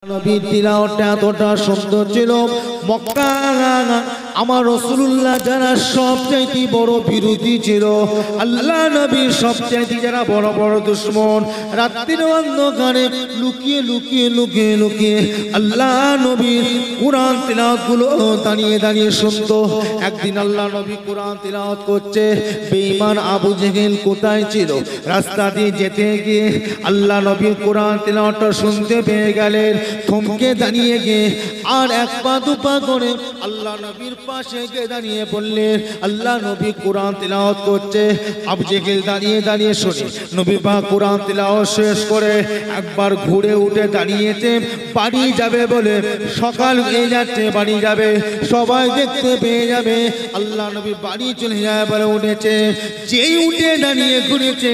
নবী তিলাওয়াতটা এতটা সুন্দর ছিল। মক্কা আমার রাসূলুল্লাহ যারা সবচাইতে বড় বিরোধী ছিল, আল্লাহ নবীর সবচাইতে যারা বড় বড় দুশমন, রাত্রির অন্ধকারে লুকিয়ে লুকিয়ে লুকিয়ে লুকিয়ে আল্লাহ নবীর কোরআন তিলাওয়াতগুলো দাঁড়িয়ে দাঁড়িয়ে শুনতো। একদিন আল্লাহ নবী কোরআন তিলাওয়াত করছে, বেঈমান আবু জেহেল কোথায় ছিল? রাস্তা দিয়ে যেতে গিয়ে আল্লাহ নবীর কোরআন তিলাওয়াতটা শুনতে পেয়ে গেলেন। থমকে দাঁড়িয়ে গিয়ে আর এক পা দুপা করে আল্লাহ নবীর পাশে গিয়ে দাঁড়িয়ে বললেন, আল্লাহ নবী কোরআন তিলাওয়াত করছে। আবু জেহেল দাঁড়িয়ে দাঁড়িয়ে শুনে নবী পাক কোরআন তিলাওয়াত শেষ করে একবার ঘুরে উঠে দাঁড়িয়েছে, বাড়ি যাবে বলে। সকাল হয়ে যাচ্ছে, বাড়ি যাবে, সবাই দেখতে পেয়ে যাবে। আল্লাহ নবী বাড়ি চলে যায় বলে উঠেছে। যেই উঠে দাঁড়িয়ে ঘুরেছে,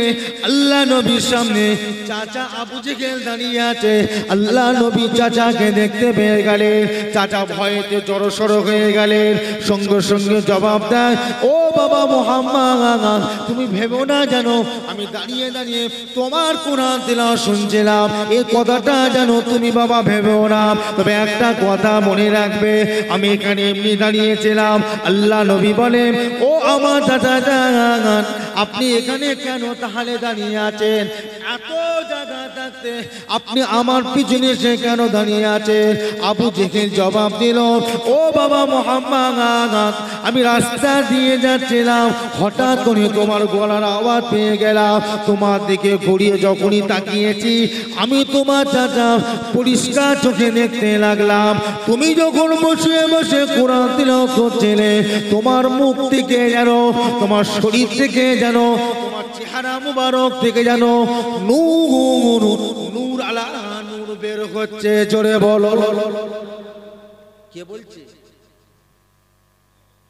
আল্লাহ নবীর সামনে চাচা আবু জেহেল দাঁড়িয়ে আছে। আল্লাহ নবী চাচাকে দেখতে পেয়ে গেলেন। চাচা ভয়েতে জড়সড় হয়ে গেলেন। সঙ্গে সঙ্গে জবাব দেয়, ও বাবা মুহাম্মদ, তুমি ভেবো না জানো আমি দাঁড়িয়ে দাঁড়িয়ে তোমার কোরআন তিলাওয়াত শুনছিলাম। এই কথাটা জানো তুমি বাবা ভেবো না, তবে একটা কথা মনে রাখবে, আমি এখানে এমনি দাঁড়িয়েছিলাম। আল্লাহ নবী বলেন, ও আমার চাচা, আপনি এখানে কেন তাহলে দাঁড়িয়ে আছেন? এত জায়গা থাকতে আপনি আমার পিছনে এসে কেন দাঁড়িয়ে আছেন? আবু জেহেল জবাব দিল, ও বাবা মুহাম্মদ, আমি রাস্তা দিয়ে যাচ্ছিলাম, হঠাৎ করে তোমার গলার আওয়াজ পেয়ে গেলাম। তোমার দিকে ঘুরিয়ে যখনই তাকিয়েছি, আমি তোমার চাচা পরিষ্কার চোখে দেখতে লাগলাম। তুমি যখন বসে বসে কোরআন তিলাওয়াত করছিলে, তোমার মুখ থেকে যেন, তোমার শরীর থেকে যেন, তোমার চেহারা মুবারক থেকে যেন নূর নূর আলা নূর বের হচ্ছে। জোরে বলো। কে বলছে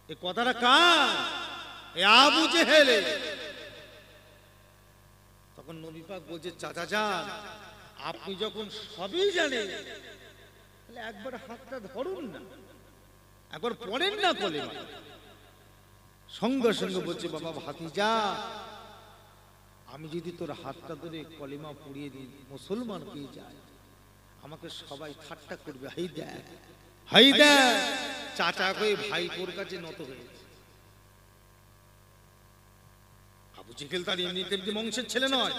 এই কথাটা? কার? এ আবু জেহেল। তখন নবী পাক বলছে, চাচা যান, আপনি যখন সবই জানেন তাহলে একবার হাতটা ধরুন না, একবার পড়েন না কলেমা। সঙ্গে সঙ্গে বলছে, বাবা ভাতিজা, আমি যদি তোর হাতটা ধরে কলেমা পড়িয়ে দিই, মুসলমান হয়ে যায়, আমাকে সবাই ঠাট্টা করবে। হাই দেখ, হাই দেখ। চাচা হয়ে ভাই তোর কাছে নত হয়েছে। আবু জেহেল তার এমনি তেমনি বংশের ছেলে নয়,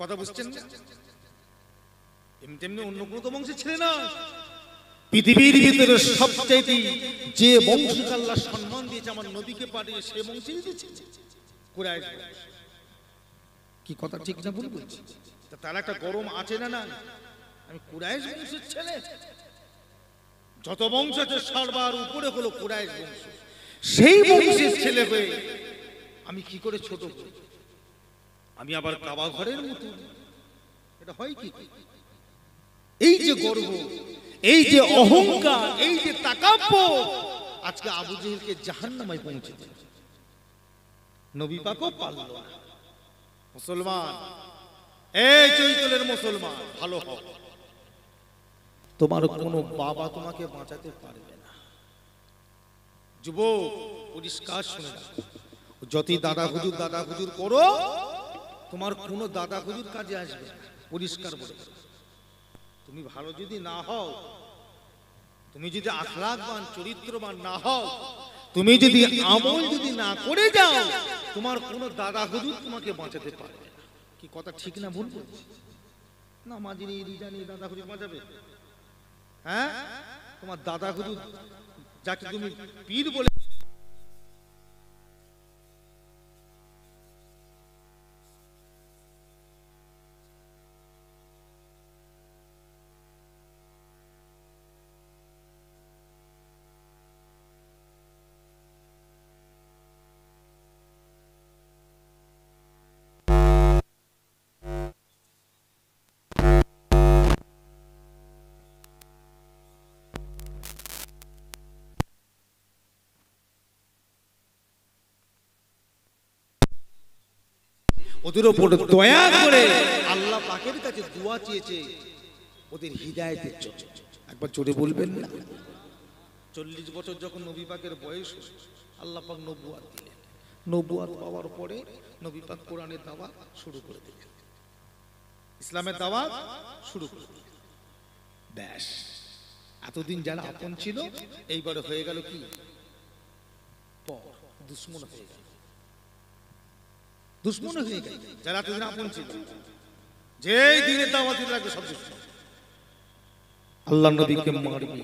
কথা বুঝছেন না? এমনি তেমনি অন্য কোনো তো বংশের ছেলে নয়। পৃথিবীর ভিতরে সবচাইতে যে বংশকে আল্লাহ সম্মান দিয়েছে, আমার নবীকে পাঠিয়ে সে বংশেই দিয়েছে, কুরাইশ বংশ। কি কথা ঠিক না ভুল বলছি? তার একটা গরম আছে না? না, আমি কুরাইশ বংশের ছেলে। যত বংশ আছে সবার উপরে হলো কুরাইশ বংশ। সেই বংশের ছেলে হয়ে আমি কি করে ছোট করি? আমি আবার কাবা ঘরের মতো, এটা হয় কি? এই যে গর্ব, এই যে অহংকার, এই যে তাকাব্বুর, আজকে আবু জেহেলকে জাহান্নামে পৌঁছে দিয়েছে। নবী পাকও পারল না। মুসলমান, এই চৈতলের মুসলমান, ভালো হও। তোমার কোনো বাবা তোমাকে বাঁচাতে পারবে না। যুবক, পরিষ্কার শুনে রাখো, যতই দাদা হুজুর করো, তোমার কোনো দাদা হুজুর কাজে আসবে না। পরিষ্কার বলে, তুমি ভালো যদি না হও, তুমি যদি আখলাকবান চরিত্রবান না হও, তুমি যদি আমল যদি না করে যাও, তোমার কোনো দাদা হুজুর তোমাকে বাঁচাতে পারবে না। কি কথা ঠিক না ভুল বলছি? না মাজিনি রিজানি দাদা হুজুর বাঁচাবে? হ্যাঁ, তোমার দাদা হুজুর যাকে তুমি পীর বলে ওদের উপর দয়া করে আল্লাহ পাকের কাছে দোয়া চেয়েছে ওদের হিদায়াতের জন্য। একবার জোরে বলবেন না? 40 বছর যখন নবী পাকের বয়স, আল্লাহ পাক নবুয়াত দিলেন। নবুয়াত পাওয়ার পরে নবী পাক কোরআনের দাওয়াত শুরু করে দিলেন, ইসলামের দাওয়াত শুরু করে দিলেন। ব্যাস, এতদিন যারা আপন ছিল এইবারে হয়ে গেল কি পর, দুশ্মন হয়ে গেল, দুশ্মন হয়ে গেল। যারা এতদিন আপন ছিল, যেই দিনে দাওয়াত দিতে লাগবে সব দুশ্মন। আল্লাহ নবীকে মারবে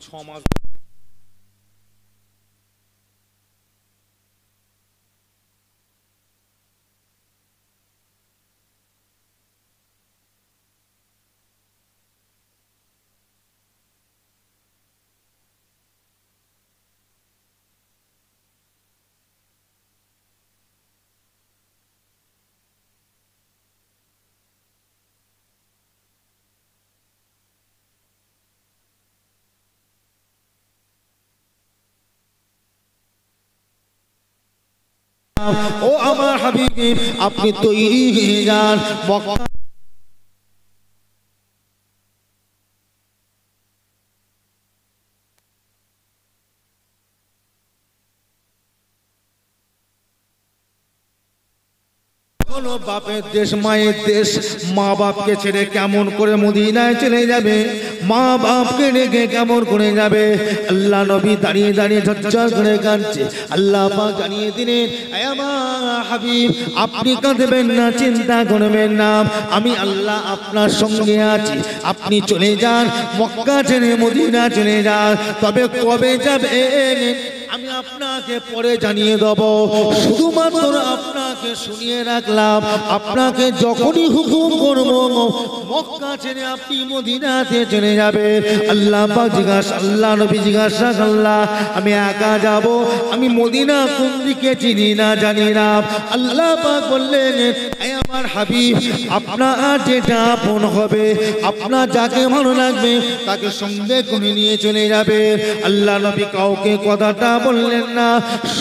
6 মাস। ও আমার হাবিব, আপনি তৈরি হয়ে যান। মক্কা কোনো বাপের দেশ, মায়ের দেশ, মা বাপকে ছেড়ে কেমন করে মদিনায় চলে যাবে, মা বাপকে রেখে কেমন করে যাবে। আল্লাহ নবী দাঁড়িয়ে দাঁড়িয়ে ঝরঝর করে কাঁদছে। আল্লাহ পাক জানিয়ে দিলেন, এ আমার হাবিব, আপনি কাঁদবেন না, চিন্তা করবেন না, আমি আল্লাহ আপনার সঙ্গে আছি। আপনি চলে যান, মক্কা ছেড়ে মদিনা চলে যান। তবে কবে যাবেন আমি আপনাকে পরে জানিয়ে দেব। শুধুমাত্র আপনাকে শুনিয়ে রাখলাম, আপনাকে যখনই হুকুম করব মক্কা ছেড়ে আপনি মদিনাতে চলে যাবে। আল্লাহ পাক জিজ্ঞাসা, আল্লাহ নবী জিজ্ঞাসা করলেন, আমি একা যাব, আমি মদিনা কোন দিকে চিনি না, জানি না। আল্লাহ পাক বললেন, হে আমার হাবিব, আপনার যেটা আপন হবে, আপনার যাকে ভালো লাগবে তাকে সঙ্গে করে নিয়ে চলে যাবে। আল্লাহ নবী কাউকে কথাটা বললেন না,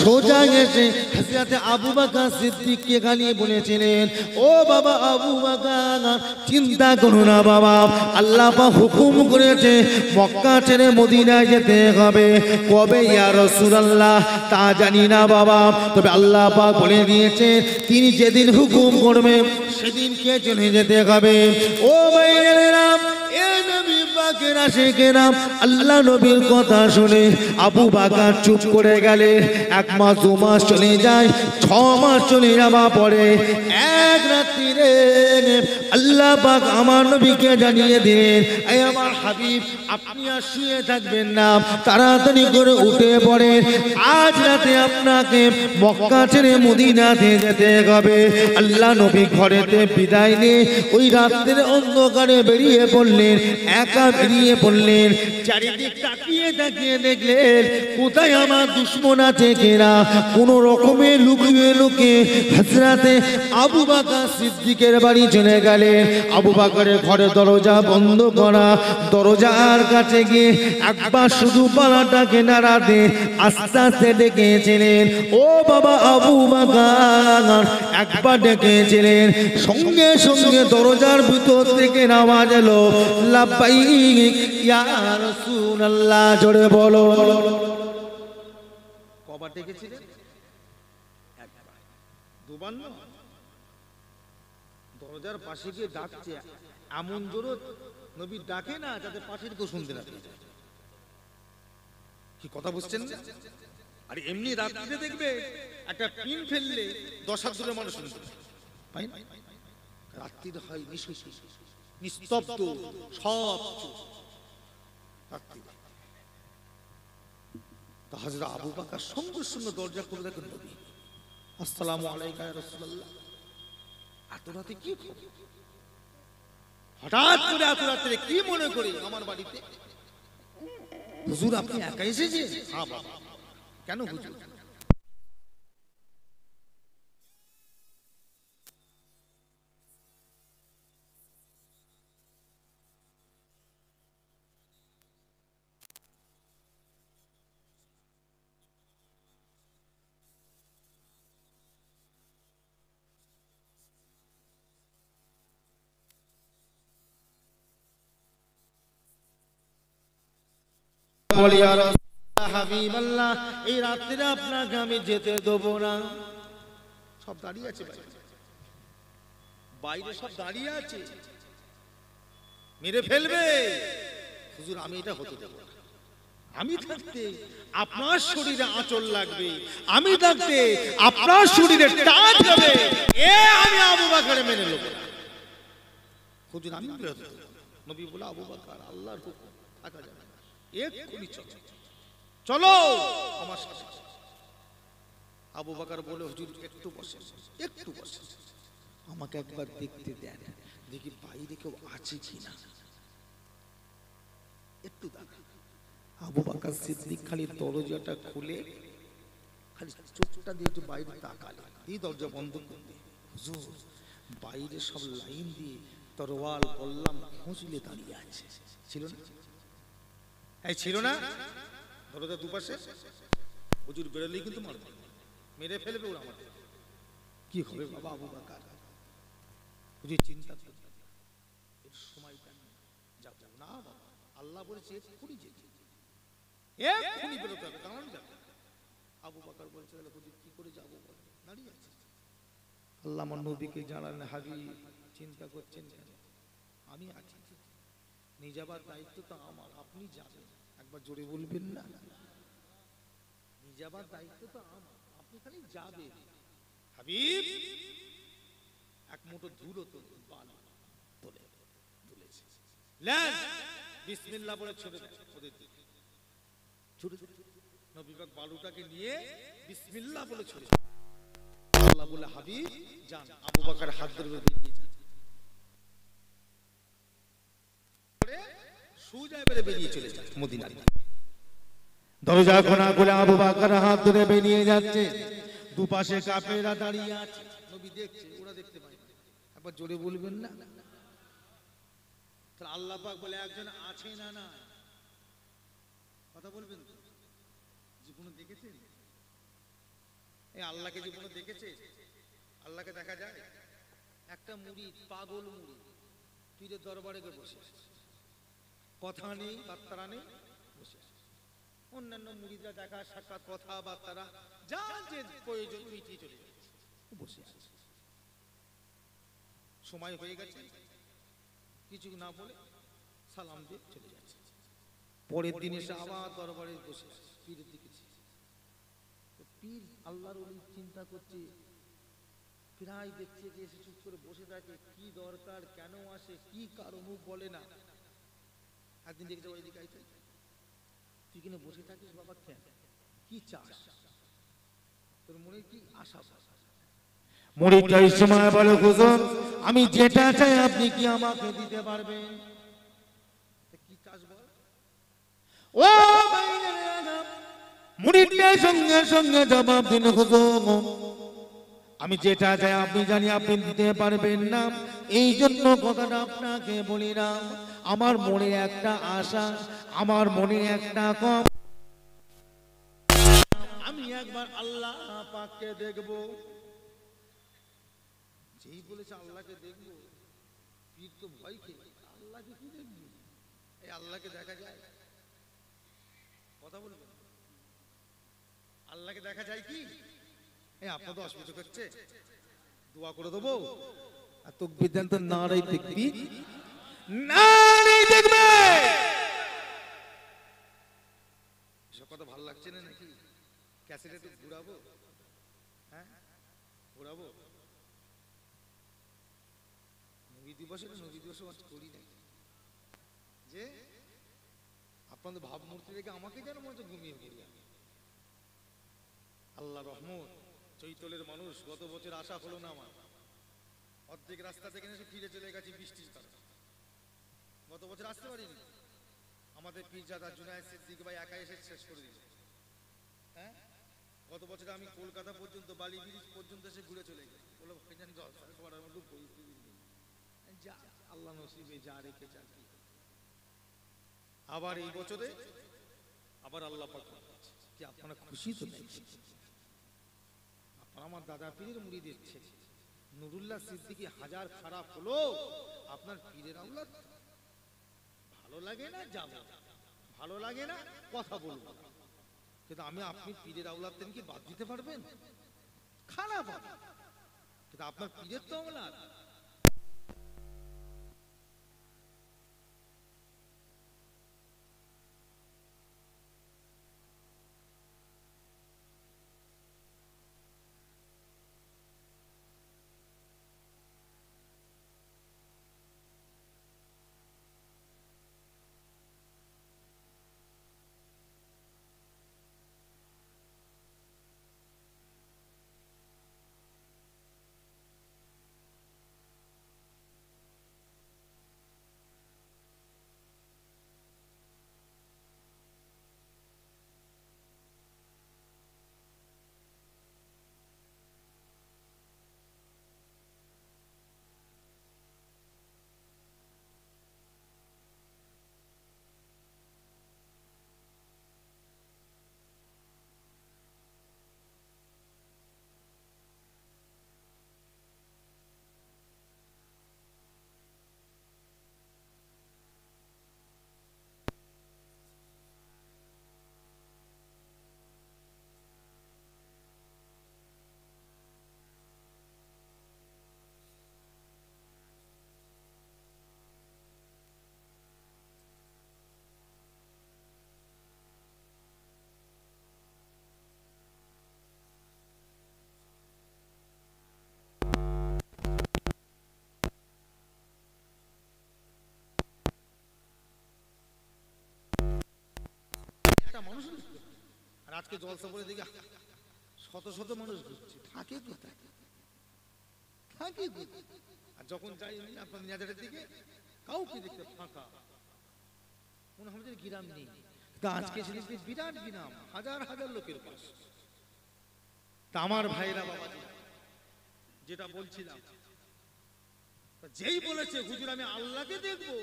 সোজা গেছে হযরত আবু বকর সিদ্দিককে গালিয়ে বলেছিলেন, ও বাবা আবু বকর, চিন্তা করো না বাবা, আল্লাহ পাক হুকুম করেছে মক্কা ছেড়ে মদিনায় যেতে হবে। কবে ইয়া রাসূলুল্লাহ তা জানি না বাবা, তবে আল্লাহ পাক বলে দিয়েছে তিনি যেদিন হুকুম করবে সেদিনকে চলে যেতে হবে। ও ভাইয়েরা, এ নবী পাকের আশিকেরা, আল্লাহ নবীর কথা শুনে আবু বকর চুপ করে গেলে 1 মাস 2 মাস চলে যায়, 6 মাস চলে যাওয়া পরে এক রাত্রিরে আল্লাহ পাক আমার নবীকে জানিয়ে দিলেন, এ আমার হাবিব, আপনি আর শুয়ে থাকবেন না, তাড়াতাড়ি করে উঠে পড়েন, আজ রাতে আপনাকে মক্কা ছেড়ে মদিনাতে যেতে হবে। আল্লাহ নবী ঘরেতে বিদায় নিয়ে ওই রাতের অন্ধকারে বেরিয়ে পড়লেন, একা বেরিয়ে পড়লেন। চারিদিক তাকিয়ে তাকিয়ে দেখলেন কোথায় আমার দুশমন আছে কিনা। কোন রকমে লুকিয়ে লুকিয়ে হযরতে আবু বকর সিদ্দিকের বাড়ি চলে গেলেন। আবু বকরের ঘরে দরজা বন্ধ করা, দরজার কাছে গিয়ে একবার শুধু পালাটাকে নাড়াতে আস্তে আস্তে ডেকেছিলেন, ও বাবা আবু বকর, একবার ডেকেছিলেন। সঙ্গে সঙ্গে দরজার ভিতর থেকে আওয়াজ এলো, লাব্বাইক ইয়া রাসূলুল্লাহ, জোরে বলো। কবার ডেকেছিলেন? একবার, দুবার না। দরজার পাশে গিয়ে ডাকছে, এমন জোরে নবী ডাকে না যাতে পাশের কেউ শুনতে না পায়। কি কথা বুঝছেন না? আর এমনি রাত্রিতে দেখবে একটা পিন ফেললে 10 হাত দূরে মানুষ শুনতে পায় না। রাত্রিতে হয় নিস্তব্ধ, সব রাত্রিতে। তো হযরত আবু বকর সঙ্গে সঙ্গে দরজা খুলে দেখেন নবী, আসসালামু আলাইকা ইয়া রাসূলুল্লাহ। এত রাতে কি খবর? হঠাৎ করে এত রাতে কি মনে করে আমার বাড়িতে? হুজুর আপনি একা এসেছেন? হ্যাঁ বাবা। কেন হুজুর? হাবিবাল্লাহ, এই রাত্রিরে আপনাকে আমি যেতে দেবো না। সব দাঁড়িয়ে আছে বাইরে, সব দাঁড়িয়ে আছে, মেরে ফেলবে। হুজুর আমি এটা হতে দেব না, আমি থাকতে আপনার শরীরে আঁচল লাগবে, আমি থাকতে আপনার শরীরে টাচ হবে, এ আমি আবু বকর মেনে নেব না। হুজুর আমি বিরত। নবী বলে আবু বকর আল্লাহর হুকুম, থাকা যাবে না, এক্ষুনি চলো চলো আমার সাথে। আবু বকর বলে হুজুর একটু বসে, একটু বসে, আমাকে একবার দেখতে দেন, দেখি বাইরে কেউ আছে কিনা, একটু দাঁড়া। আবু বকর সিদ্দিক খালি দরজাটা খুলে খালি চোখটা দিয়ে একটু বাইরে তাকালে, দিয়ে দরজা বন্ধ করলে হুজুর বাইরে সব লাইন দিয়ে তরোয়াল বললাম খুঁজলে দাঁড়িয়ে আছে। ছিল না? এই ছিল না? দরজা দুপাশে। হুজুর বেরোলেই কিন্তু মারবে, মেরে ফেলবে ওরা আমাদের। কি হবে বাবা আবু বকর? হুজুর চিন্তা করবেন, এর সময়টা যাব না বাবা, আল্লাহ বলেছে এক্ষুনি যেতে, এক্ষুনি বেরোতে হবে, কারণ যাবে। আবু বকর বলছে তাহলে হুজুর কি করে যাবো, দাঁড়িয়ে আছে। আল্লাহ আমার নবীকে জানালেন, হাবিব চিন্তা করছেন কেন, আমি আছি, নিয়ে যাবার দায়িত্ব তো আমার, আপনি যাবেন। একবার জোরে বলবেন না, নিয়ে যাবার দায়িত্ব তো আমার, আপনি খালি যাবেন। হাবিব এক মুঠো ধুলো তোলে, বালু তোলে, তুলেছে, লেন বিসমিল্লাহ বলে ছুড়ে দেয় ওদের দিকে, ছুড়ে নবী পাক বালুটাকে নিয়ে বিসমিল্লাহ বলে ছুড়ে, আল্লাহ বলে হাবিব যান, আবু বকর হাত ধরে বেরিয়ে যান, সুজা বেরে বেরিয়ে চলে যায় মদিনার দিকে। দরজা খোলা করে আবু বকর হাত ধরে বেরিয়ে যাচ্ছে, দুপাশে কাফেররা দাঁড়িয়ে আছে, নবী দেখছে, ওরা দেখতে পায় না। একবার জোরে বলবেন না, তাহলে আল্লাহ পাক বলে একজন আছে না, না কথা বলবেন তো, জীবনে দেখেছেন এই আল্লাহকে, জীবনে দেখেছে আল্লাহকে দেখা যায়? একটা মুরিদ, পাগল মুরিদ, পীরের দরবারে গিয়ে বসে, কথা নেই বার্তা নেই, বসে। অন্যান্য মুরিদরা দেখা সাক্ষাৎ কথাবার্তা যা যে প্রয়োজন মিটিয়ে চলে যাচ্ছে, বসে আছে। সময় হয়ে গেছে, কিছু না বলে সালাম দিয়ে চলে যাচ্ছে। পরের দিন এসে আবার দরবারে বসে আছে, পীরের দিকে। পীর আল্লাহর ওলি চিন্তা করছে, প্রায় দেখছে যে এসে চুপ করে বসে থাকে, কি দরকার, কেন আসে, কি কারো মুখ বলে না। একদিন দেখছে ওই দিকে আইতে, তুই কিনে বসে থাকিস বাবা, কেন, কি চাস, তোর মনে কি আশা? মুরিদটা এই সময় বলে, হুজুর আমি যেটা চাই আপনি কি আমাকে দিতে পারবেন? কি চাস বল? ও মুরিদটা সঙ্গে সঙ্গে জবাব দিল, হুজুর আমি যেটা চাই আপনি জানি আপনি দিতে পারবেন না, এই জন্য কথাটা আপনাকে বলি না। আমার মনে একটা আশা, আমার মনে একটা কম, আমি একবার আল্লাহ পাককে দেখব। যেই বলেছে আল্লাহকে দেখবো, পীর তো ভয় খেয়ে, আল্লাহকে কি দেখবি, এই আল্লাহকে দেখা যায়? কথা বলবেন, আল্লাহকে দেখা যায় কি? এই আপনাদের অসুবিধা করছে, দোয়া করে দেবো, আর তাকবীর দেন তো, নারায়ে তাকবীর, নারায়ে তাকবীর। এসব কথা ভালো লাগছে না নাকি? ক্যাসেটে তো ঘুরাবো, হ্যাঁ ঘুরাবো। নবী দিবসে করি না, যে আপনাদের ভাবমূর্তি দেখে আমাকে যেন মনে হচ্ছে ঘুমিয়ে পড়ি। আল্লাহ রহমত, চৈতলের মানুষ, গত বছর আসা হলো না আমার, অর্ধেক রাস্তা থেকে এসে ফিরে চলে গেছি বৃষ্টির কারণে, গত বছর আসতে পারিনি। আমাদের পীরজাদা জুনায়েদ সিদ্দিক ভাই একা এসে শেষ করে দিল। হ্যাঁ, গত বছর আমি কলকাতা পর্যন্ত, বালি ব্রিজ পর্যন্ত এসে ঘুরে চলে গেছি, বলে ভাইজান জলসা করার মতো পরিস্থিতি নেই, যা আল্লাহ নসিবে যা রেখে যা। আবার এই বছরে আবার আল্লাহ পাক কি আপনারা খুশি তো দেখছেন? আপনারা আমার দাদা পীরের মুরিদের ছেলে নুরুল্লাহ সিদ্দিকী হাজার খারাপ হলো, আপনার পীরের আওলাদ, ভালো লাগে না যাবো, ভালো লাগে না কথা বলবো, কিন্তু আমি আপনি পীরের আওলাদ কি বাদ দিতে পারবেন? খারাপ হবে, কিন্তু আপনার পীরের তো আওলাদ। আজকে জলসা বলে দেখি শত শত মানুষ ঘুরছে, থাকে কোথায়, থাকে কোথায়? আর যখন যাই আপনার নিয়াজের দিকে কাউকে দেখতে ফাঁকা, মনে হয় যে গ্রাম নেই। তা আজকে এসে দেখবে বিরাট গ্রাম, হাজার হাজার লোকের পাশ। তা আমার ভাইরা বাবাজি যেটা বলছিলাম, যেই বলেছে হুজুর আমি আল্লাহকে দেখবো,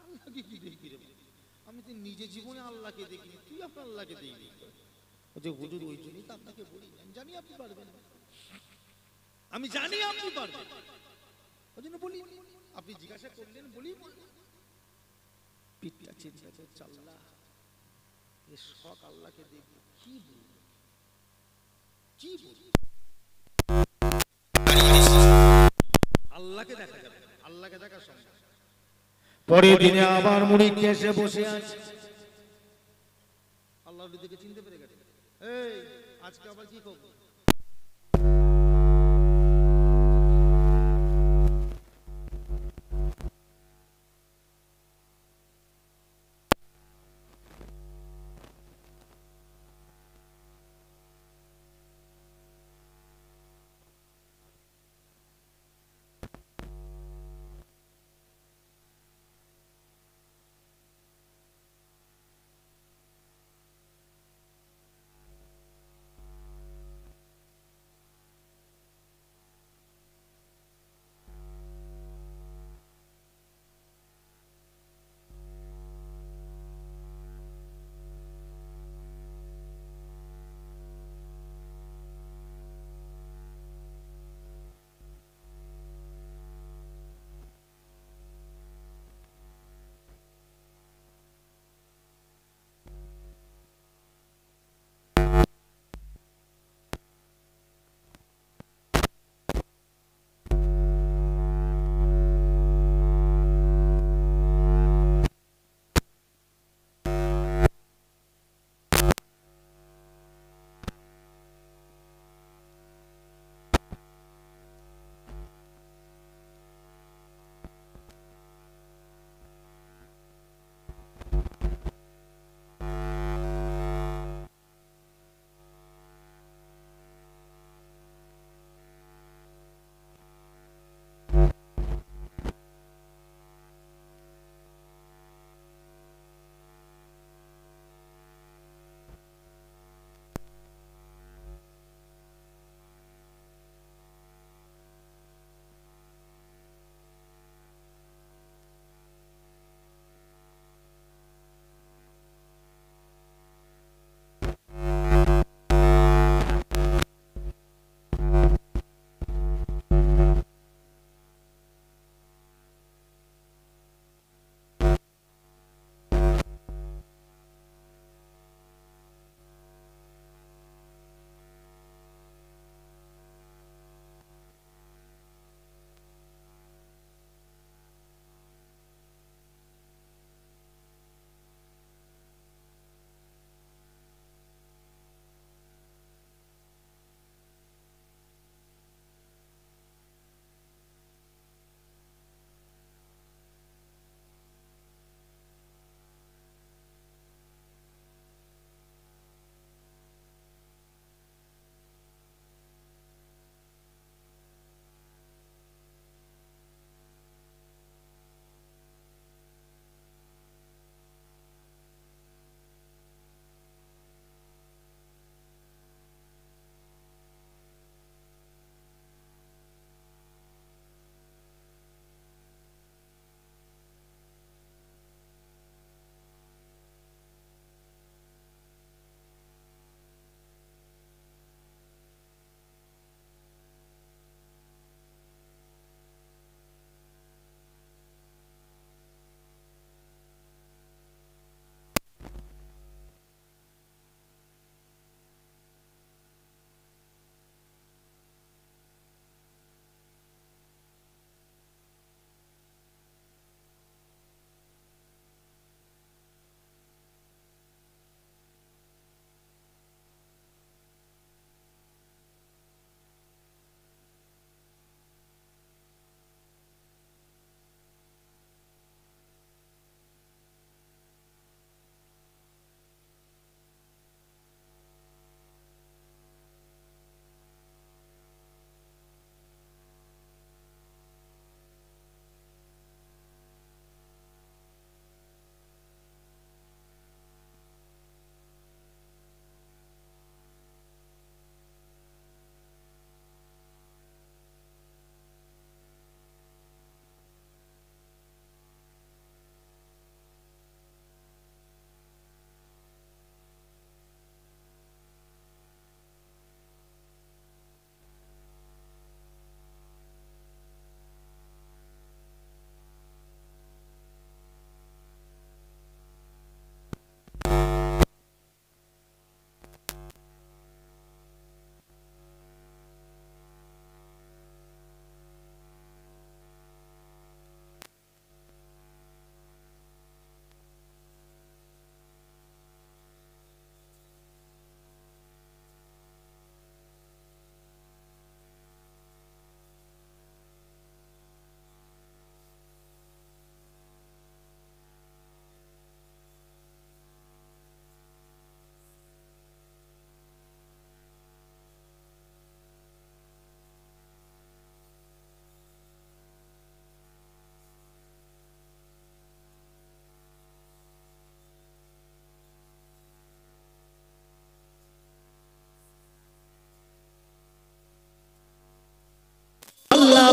আল্লাহকে কি দেখবি রে? আমি তো নিজে জীবনে আল্লাহকে দেখিনি, তুই আপনার আল্লাহকে দেখবি? যে হুজুর ওই জন্যই তো আপনাকে বলি, আমি জানি আপনি পারবেন, আমি জানি আপনি পারবেন, ওই জন্য বলি। আপনি জিজ্ঞাসা করলেন বলি, পিঠটা চিন্তা করছে আল্লাহ, এ শখ আল্লাহকে দেখবো, কি বলবো কি বলবো? আল্লাহকে দেখা যাবে, আল্লাহকে দেখা সম্ভব। পরের দিনে আবার মুরিদ এসে বসে আছে, আল্লাহর দিকে চিনতে পেরে গেছে, এই আজকে আবার কি করবো?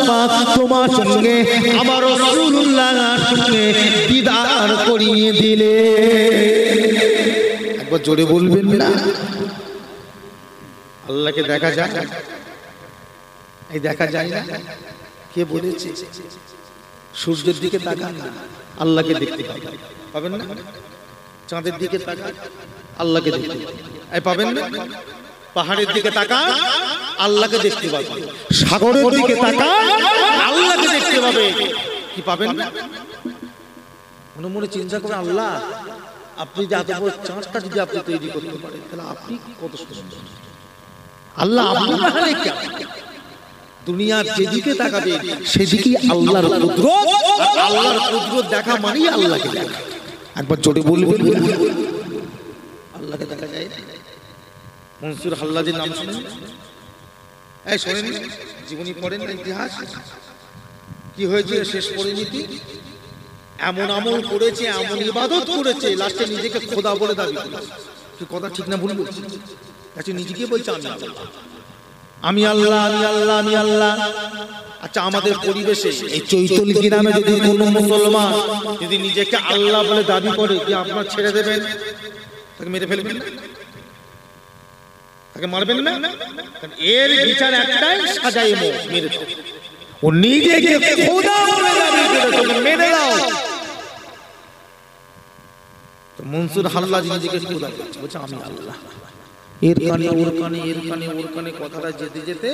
পাক তোমার সঙ্গে আমার রাসূলুল্লাহর সঙ্গে দিদার করিয়ে দিলে। একবার জোরে বলবেন না? আল্লাহকে দেখা যায়? এই দেখা যায় না? কে বলেছে? সূর্যের দিকে তাকান না, আল্লাহকে দেখতে পাবেন না? চাঁদের দিকে তাকান, আল্লাহকে দেখতে পাবেন না? পাহাড়ের দিকে তাকান, আল্লাহকে দেখতে পাবেন। সাগরের দিকে তাকান, আল্লাহকে দেখতে পাবে। কি পাবেন না? মনে মনে চিন্তা করে, আল্লাহ আপনি যে এত বড় চাঁদটা যদি আপনি তৈরি করতে পারেন, তাহলে আপনি কত সুন্দর। আল্লাহ আপনার দুনিয়ার যেদিকে তাকাবে সেদিকেই আল্লাহর কুদরত, আল্লাহর কুদরত দেখা মানেই আল্লাহকে দেখা। একবার জোরে বলবেন, আল্লাহকে দেখা যায়। মনসুর হাল্লাজের নাম শুনেন? এই শোনেন, জীবনী পড়েন না, ইতিহাস কি হয়েছে শেষ পরিণতি? এমন আমল করেছে, এমন ইবাদত করেছে, লাস্টে নিজেকে খোদা বলে দাবি করেছে। কি কথা ঠিক না ভুল বলছি? আচ্ছা নিজেকে বলছে আমি আল্লাহ, আমি আল্লাহ, আমি আল্লাহ। আচ্ছা আমাদের পরিবেশে এই চৈতল গ্রামে যদি কোনো মুসলমান যদি নিজেকে আল্লাহ বলে দাবি করে, কি আপনার ছেড়ে দেবেন? তাকে মেরে ফেলবেন না? তাকে মারবেন না? এর বিচার একটাই, সাজাই মেরে দাও। ও নিজেকে খোদা বলে দাবি করেছে, মেরে দাও। তো মনসুর হাল্লাজ নিজেকে খোদা বলছে আমি আল্লাহ। এর কানে ওর কানে, এর কানে ওর কানে কথাটা যেতে যেতে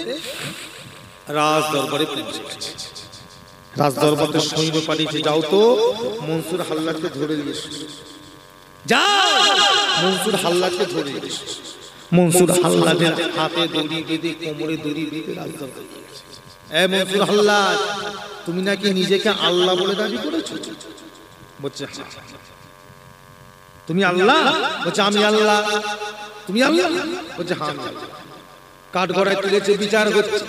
রাজ দরবারে পৌঁছে গেছে। রাজ দরবারে সৈন্য পাঠিয়েছে, যাও তো মনসুর হাল্লাজকে ধরে নিয়ে এসো। যাও মনসুর হাল্লাজকে ধরে নিয়ে এসো। মনসুর হাল্লাজের হাতে দড়ি বেঁধে, কোমরে দড়ি বেঁধে রাজ দরবারে গিয়েছে। এ মনসুর হাল্লাজ, তুমি নাকি নিজেকে আল্লাহ বলে দাবি করেছো? বলছে তুমি আল্লাহ? বলছে আমি আল্লাহ। তুমি আল্লাহ? বলছে হ্যাঁ। কাঠ গড়ায় তুলেছে, বিচার হচ্ছে।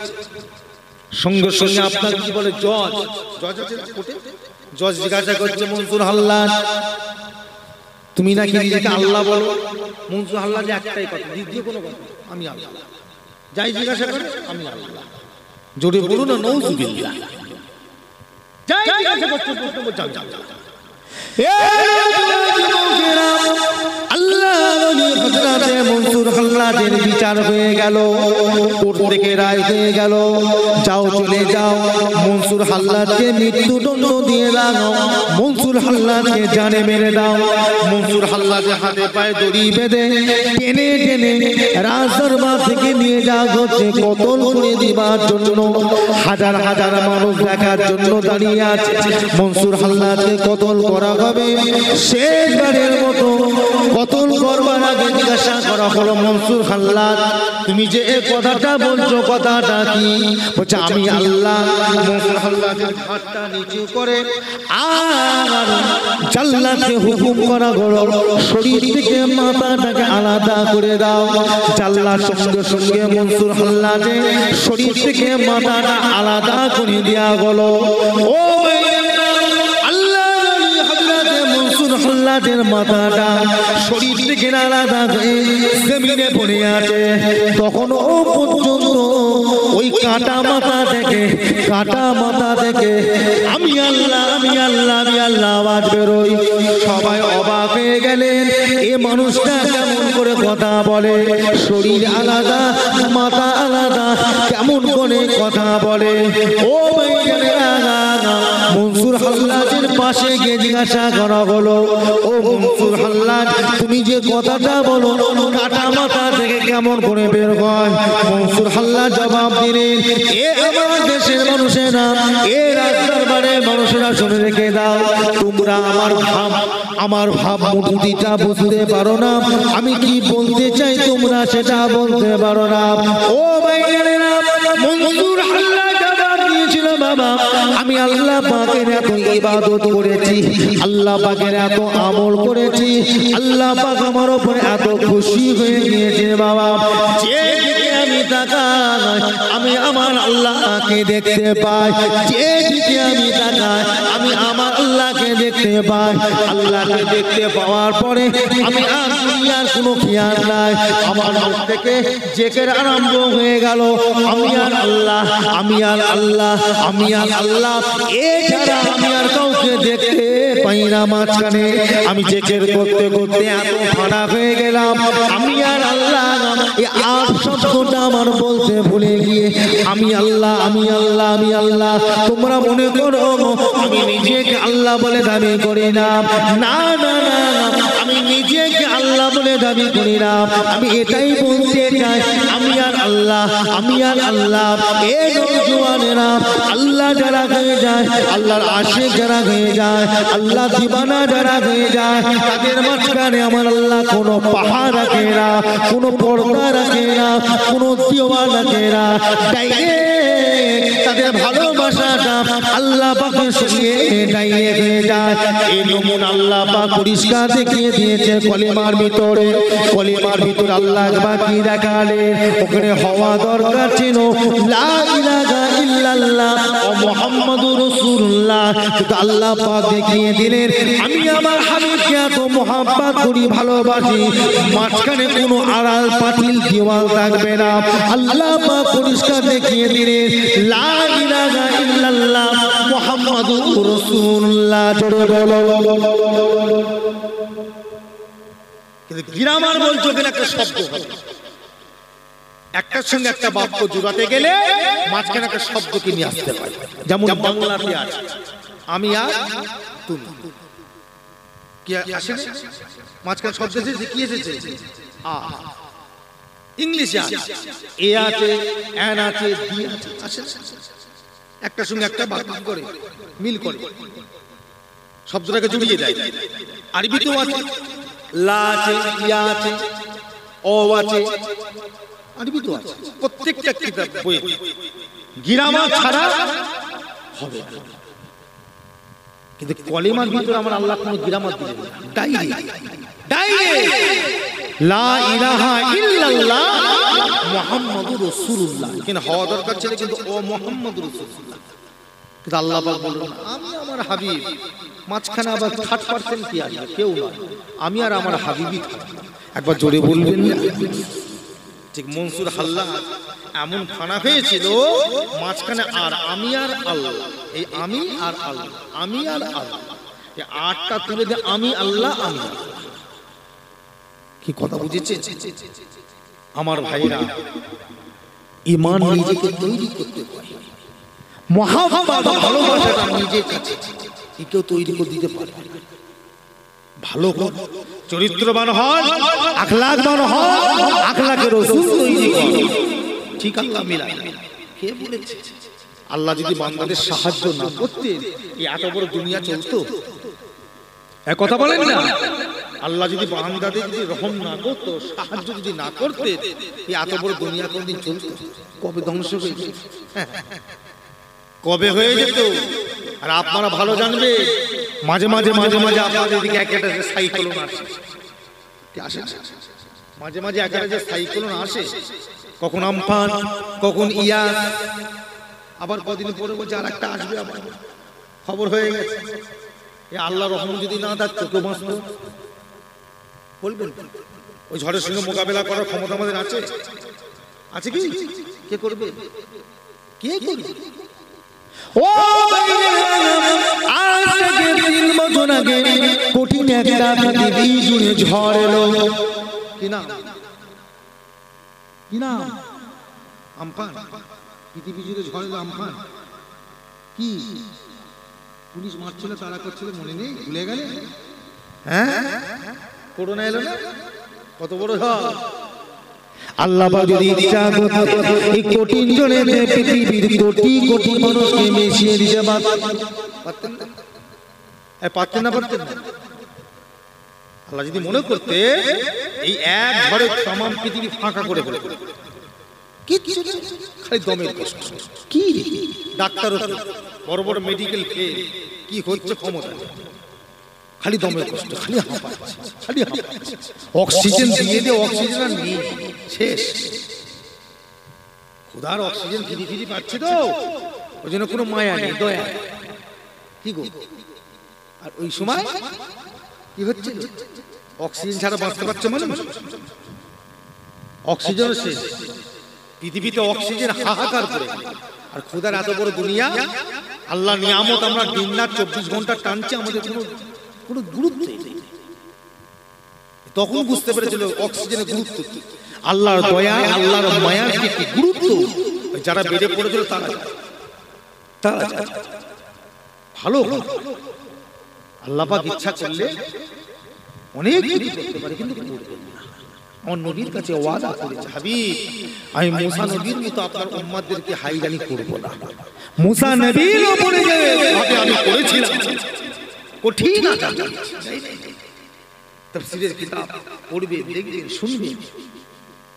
সঙ্গে সঙ্গে আপনার কি বলে জজ, জজ জিজ্ঞাসা করছে মনসুর হাল্লাজ, তুমি নাকি নিজেকে আল্লাহ বলো? মনসুর হাল্লাজ একটাই কথা, দ্বিতীয় কোনো কথা, আমি আল্লাহ। যাই জিজ্ঞাসা করে আমি আল্লাহ। জোরে বলুন না নাউযুবিল্লাহ। যাই জিজ্ঞাসা করছে প্রশ্ন করছে আমি আল্লাহ। মনসুর হাল্লাজের বিচার হয়ে গেল, কোর্ট থেকে রায় হয়ে গেল, যাও চলে যাও, মনসুর হাল্লাজকে মৃত্যুদণ্ড দিয়ে দাও, মনসুর হাল্লাজকে জানে মেরে দাও। মনসুর হাল্লাজের হাতে পায়ে দড়ি বেঁধে টেনে টেনে রাজদরবার থেকে নিয়ে যাওয়া হচ্ছে কতল করে দিবার জন্য। হাজার হাজার মানুষ দেখার জন্য দাঁড়িয়ে আছে। মনসুর হাল্লাজকে কতল করা হবে। শেষবারের মতো কতল করবার আগে জিজ্ঞাসা করা হলো, মনসুর হাল্লাজ তুমি যে এই কথাটা বলছো, কথাটা কি? বলছে আমি আল্লাহ। মনসুর হাল্লাজের হাতটা নিচু করে আর জাল্লাদকে হুকুম করা হলো, শরীর থেকে মাথাটাকে আলাদা করে দাও। জাল্লাদ সঙ্গে সঙ্গে মনসুর হাল্লাজের শরীর থেকে মাথাটা আলাদা করে দেওয়া হলো। ও হাল্লাজের মাথাটা শরীর থেকে আলাদা হয়ে জমিনে পড়ে আছে। তখন ও পর্যন্ত ওই কাটা মাথা থেকে আমি আল্লাহ, আমি আল্লাহ, আমি আল্লাহ আওয়াজ বেরোয়। সবাই অবাক হয়ে গেলেন, এ মানুষটা কেমন করে কথা বলে? শরীর আলাদা, মাথা আলাদা, কেমন করে কথা বলে? ও মনসুর হাল্লাজের পাশে গিয়ে জিজ্ঞাসা করা হলো, ও মনসুর হাল্লাজ তুমি যে কথাটা বলো কাটা মাথা থেকে কেমন করে বের হয়? মনসুর হাল্লাজ জবাব দিলেন, এ আমার দেশের মানুষেরা, এ রাজদরবারের মানুষেরা শুনে রেখে দাও, তোমরা আমার ভাব মুঠিটা বুঝতে পারো না। আমি কি বলতে চাই তোমরা সেটা বলতে পারো না। ও ভাইয়েরা, মনসুর হাল্লাজ জবাব দিয়েছিল, বাবা আমি আল্লাহ পাকের এত ইবাদত করেছি, আল্লাহ পাকের এত আমল করেছি, আল্লাহ পাক আমার উপর এত খুশি হয়ে গিয়েছে বাবা, যেদিকে আমি তাকাই আমি আমার আল্লাহকে দেখতে পাই, যেদিকে আমি তাকাই আমি আমার আল্লাহকে দেখতে পাই। আল্লাহকে দেখতে পাওয়ার পরে আমি আর দুনিয়ার কোনো খেয়াল নাই, আমার মুখ থেকে জিকির আরম্ভ হয়ে গেল, আমি আর আল্লাহ, আমি আর আল্লাহ, আমি আর আল্লাহ এছাড়া আমি আর কাউকে দেখতে পাই না। মাঝখানে আমি জিকির করতে করতে এত ফাড়া হয়ে গেলাম, আমি আর আল্লাহ এই আর শব্দটা আমার বলতে ভুলে গিয়ে আমি আল্লাহ আমি আল্লাহ আমি আল্লাহ। তোমরা মনে করো আমি নিজেকে আল্লাহ বলে দাবি করি না, না না না, আমি নিজেকে আল্লাহ বলে দাবি করি না। আমি এটাই বলতে চাই আমি আর আল্লাহ আমি আর আল্লাহ। এই নওজোয়ানেরা আল্লাহ যারা হয়ে যায়, আল্লাহর আশিক যারা হয়ে যায়, আল্লাহ দিবানা যারা হয়ে যায়, তাদের মাঝখানে আমার আল্লাহ কোনো পাহাড় রাখে না, কোনো পর্দা রাখে না, কোনো দেওয়াল রাখে না। তাদের ভালোবাসাটা আল্লাহ পাকের সঙ্গে ডাইরেক্ট হয়ে যায়। এই নমুনা আল্লাহ পাক পরিষ্কার দেখিয়ে দিয়েছে কলিমার ভিতরে। কলিমার ভিতরে আল্লাহ বাকি দেখালেন, ওখানে হওয়া দরকার ছিল লা ইলাহা ইল্লাল্লাহ ও মুহাম্মাদুর রাসূলুল্লাহ, কিন্তু আল্লাহ পাক দেখিয়ে দিলেন আমি আমার হাবিবকে এত মহব্বত করি, ভালোবাসি, মাঝখানে কোনো আড়াল পাতিল দেওয়াল থাকবে না। আল্লাহ পাক পরিষ্কার দেখিয়ে দিলেন লা ইলাহা ইল্লাল্লাহ মুহাম্মাদুর রাসূলুল্লাহ। জোরে বলো। কিন্তু গ্রামার বলছো কিনা একটা শব্দ একটার সঙ্গে একটা বাক্য জোড়াতে গেলে মাঝখানে একটা শব্দকে নিয়ে আসতে পারে। যেমন বাংলাতে আছে আমি আর তুমি, কি আসে মাঝখানে শব্দ এসেছে, কি এসেছে আ। ইংলিশে আছে এ আছে, এন আছে, ডি আছে, একটার সঙ্গে একটা বাক্য করে মিল করে শব্দটাকে জড়িয়ে দেয়। আরবিতেও আছে লা আছে, ইয়া আছে, ও আছে, আরবিতেও আছে। প্রত্যেকটা কিতাব বই গ্রামার ছাড়া হবে না। কিন্তু কলিমার ভিতরে আমার আল্লাহ কোনো গ্রামার দিলেন না, ডাইরেক্ট ডাইরেক্ট লা ইলাহা ইল্লাল্লাহ মুহাম্মাদুর রাসূলুল্লাহ। কিন্তু হওয়া দরকার ছিল কিন্তু ও মুহাম্মাদুর রাসূলুল্লাহ। কিন্তু আল্লাহ পাক বললেন আমি আমার হাবিব, মাঝখানে আবার 30% কি আছে কেউ না, আমি আর আমার হাবিবই থাকবো। একবার জোরে বলবেন না? ঠিক মনসুর হাল্লা এমন ফানা হয়েছিল মাঝখানে আর আমি আর আল্লাহ, এই আমি আর আল্লাহ, আমি আর আল্লাহ, এই আটটা তুলে দিয়ে আমি আল্লাহ আমি। কি কথা বুঝেছে আমার ভাইরা? ঈমান নিজেকে তৈরি করতে পারে, মহব্বত ভালোবাসাটা নিজের কাছে কেউ তৈরি করে দিতে পারে। ভালো চরিত্রবান হয়, আখলাকবান হয়, আখলাকের রাসূল তৈরি করে। ঠিক আল্লাহ মিলায়। কে বলেছে? আল্লাহ যদি বান্দাদের সাহায্য না করতেন এই এত বড় দুনিয়া চলতো? এক কথা বলেন না? আল্লাহ যদি বান্দাদের যদি রহম না করতো, সাহায্য যদি না করতেন এই এত বড় দুনিয়া কোনদিন চলতো? কবে ধ্বংস হয়ে যেত, কবে হয়ে যেত। আর আপনারা ভালো জানবে মাঝে মাঝে মাঝে মাঝে আপনাদের দিকে একটা সাইক্লোন আসে, মাঝে মাঝে একটা সাইক্লোন আসে, কখন আমফান, কখন ইয়াস, আবার কদিন পরে বলছে আর একটা আসবে, আবার খবর হয়ে গেছে। আল্লাহ রহম যদি না থাকতো কেউ বাঁচতো? বলবেন? ওই ঝড়ের সঙ্গে মোকাবেলা করার ক্ষমতা আমাদের আছে? আছে কি? কে করবে? কে করবে? ও আজ থেকে 3 বছর আগে কঠিন একটা পৃথিবী জুড়ে ঝড় এলো। কি নাম? কি নাম? আমফান। পৃথিবী জুড়ে ঝড় এলো আমফান। কি পুলিশ মারছিল, তারা করছিল, মনে নেই? ভুলে গেলে? হ্যাঁ, করোনা এলো না? কত বড় ঝড়! আল্লাহ যদি ইচ্ছা করতেন এই কঠিন জলে পৃথিবীর কোটি কোটি মানুষকে মিশিয়ে দিতে পারতেন না? পারতেন না? পারতেন না? আল্লাহ যদি মনে করতে এই এক ঝড়ে तमाम পৃথিবী ফাঁকা করে ফেলে, খালি দমের কষ্ট। কি ডাক্তার বড় বড় মেডিকেল ফেল, কি হচ্ছে ক্ষমতা, খালি দমের কষ্ট, খালি হাঁপাচ্ছে, খালি হাঁপাচ্ছে। অক্সিজেন দিয়ে দিয়ে অক্সিজেন আর নেই, শেষ। খোদার অক্সিজেন ফিরি ফিরি পাচ্ছে তো, ওই জন্য কোনো মায়া নেই, দয়া। কি গো? আর ওই সময় কি হচ্ছে? অক্সিজেন ছাড়া বাঁচতে পারছে মানুষ? অক্সিজেন শেষ, পৃথিবীতে অক্সিজেন হাহাকার করে। আর খোদার এত বড় দুনিয়া, আল্লাহ নিয়ামত আমরা দিন রাত 24 ঘন্টা টানছি, আমাদের কোনো গুরুত্ব নেই। তখন বুঝতে পেরেছিল অক্সিজেনের গুরুত্ব কি, আল্লাহর দয়া আল্লাহর মায়ার কি গুরুত্ব। যারা বেড়ে পড়েছিল তারা ভালো, আল্লাহ পাক ইচ্ছা করলে অনেক কিছু করতে পারে, কিন্তু করবেন না। আমার নবীর কাছে ওয়াদা করেছে, হাবিব আমি মুসা নবীর মতো আপনার উম্মতদেরকে হাইরানি করব না। মুসা নবীর উপরে যে আমি করেছিলাম কঠিন আযাব, তাফসীরের কিতাব পড়বেন, দেখবেন, শুনবেন।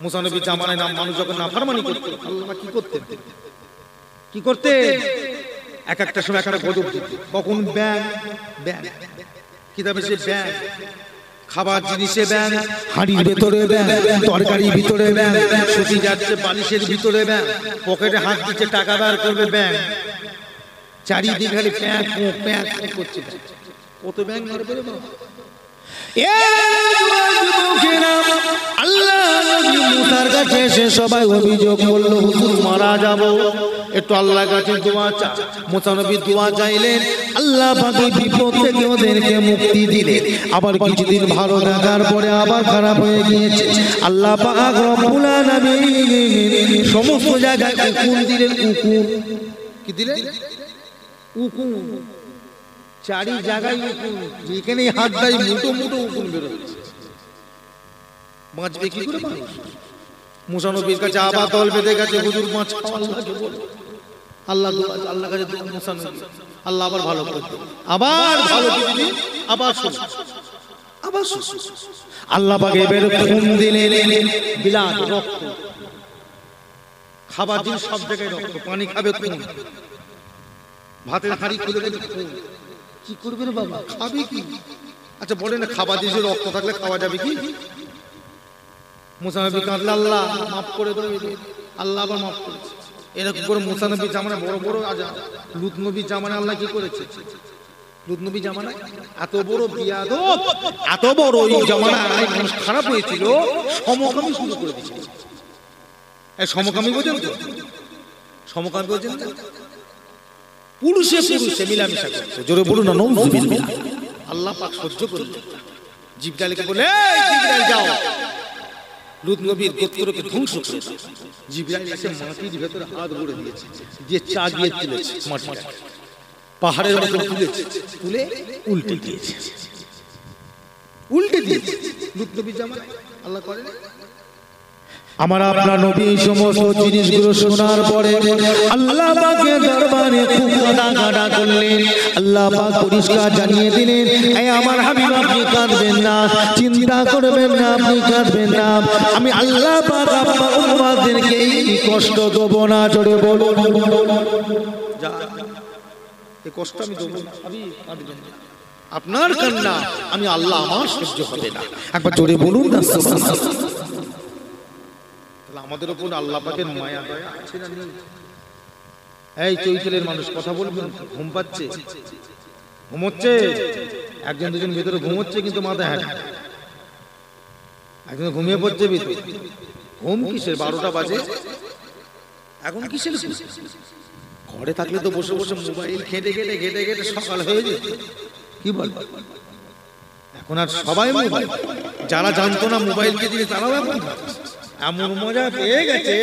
মুসা নবীর জামানায় মানুষ যখন নাফরমানি করত, আল্লাহ কি করতে এক একটা সময় একটা গজব দিত। কখন ব্যাং কিতাবে সে ব্যাং, খাবার জিনিসে ব্যাং, হাঁড়ির ভেতরে ব্যাং, তরকারির ভিতরে ব্যাং, সুতি যাচ্ছে বালিশের ভিতরে ব্যাং, পকেটে হাত দিচ্ছে টাকা বার করবে ব্যাং, চারিদিকে খালি প্যাঁক করছে। কত ব্যাং মারবে রে বাবা। আল্লাহ নবী মুসার কাছে এসে সবাই অভিযোগ করলো, হুজুর মারা যাব, একটু আল্লাহর কাছে দোয়া চা। মুসা নবী দোয়া চাইলেন, আল্লাহ পাকের বিপদ থেকে ওদেরকে মুক্তি দিলেন। আবার কিছুদিন ভালো থাকার পরে আবার খারাপ হয়ে গিয়েছে। আল্লাহ পাক রব্বুল আলামিন সমস্ত জায়গায় উকুন দিলেন। উকুন কি দিলেন? উকুন, চারি জায়গায় উকুন, যেখানে হাত দেয় মুটো উকুন বেরোচ্ছে। বাঁচবে কি করে মানুষ? মুসা নবীর কাছে আবার দল বেঁধে গেছে, হুজুর মাছ আল্লাহ কাছে মুসা নবী, আল্লাহ আবার ভালো করে দিলেন, আবার ভালো দিলেন, আবার আল্লাহ পাক এবারে খুন দিলেন, বিলাদ রক্ত, খাবার জিনিস সব জায়গায় রক্ত, পানি খাবে খুন, ভাতের হাঁড়ি খুলে গেলে খুন। কি করবে রে বাবা, খাবে কি? আচ্ছা বলে না, খাবার জিনিসে রক্ত থাকলে খাওয়া যাবে কি? মুসা নবী কাঁদলে, আল্লাহ মাফ করে দেবে, আল্লাহ আবার মাফ করেছে। এরকম করে মুসা নবীর জামানায় বড় বড় আজাব। লূত নবীর জামানায় আল্লাহ কি করেছে? লূত নবীর জামানায় এত বড় বিয়াদব, এত বড় এই জামানায় মানুষ খারাপ হয়েছিল, সমকামী শুরু করে দিয়েছিল। এই সমকামী বোঝেন তো? সমকামী বোঝেন না? পুরুষে মিলামিশা করছে। জোরে বলুন না নাউযুবিল্লাহ। আল্লাহ পাক সহ্য করলেন, জিবরাইলকে বলে, এই জিবরাইল যাও, লূত নবীর গোত্রকে ধ্বংস করে দাও। জিবরাইল এসে মাটির ভেতরে হাত ভরে দিয়েছে, দিয়ে চাগিয়ে তুলেছে, মাটিটা পাহাড়ের মতো তুলেছে, তুলে উল্টে দিয়েছে। লূত নবীর জামানায় আল্লাহ করেন। আমার আপনার নবী সমস্ত জিনিসগুলো শোনার পরে আল্লাহ পাকের দরবারে খুব কাঁদা করলেন। আল্লাহ পাক পরিষ্কার জানিয়ে দিলেন, এই আমার হাবিব আপনি কাঁদবেন না, চিন্তা করবেন না, আপনি কাঁদবেন না, আমি আল্লাহ পাক আপনার উম্মতদেরকে এই কষ্ট দেব না। জোরে বলুন, যা এই কষ্ট আমি দেব না, কাঁদবেন না, আপনার কান্না আমি আল্লাহ আমার সহ্য হবে না। একবার জোরে বলুন না সুবহানাল্লাহ। আমাদের উপর আল্লাহ পাকের মায়া দয়া আছে না নেই? এই চৈতালের মানুষ কথা বলবেন, ঘুম পাচ্ছে, ঘুমোচ্ছে, একজন দুজন ভিতরে ঘুমোচ্ছে কিন্তু মাথায় হাঁটে, একজন ঘুমিয়ে পড়ছে ভিতরে। ঘুম কিসের? 12টা বাজে, এখন কিসের? ঘরে থাকলে তো বসে বসে মোবাইল ঘেটে সকাল হয়ে যেত। কি বল, এখন আর সবাই মোবাইল। যারা জানতো না মোবাইলকে দিয়ে, তারাও এখন এমন মজা পেয়ে গেছে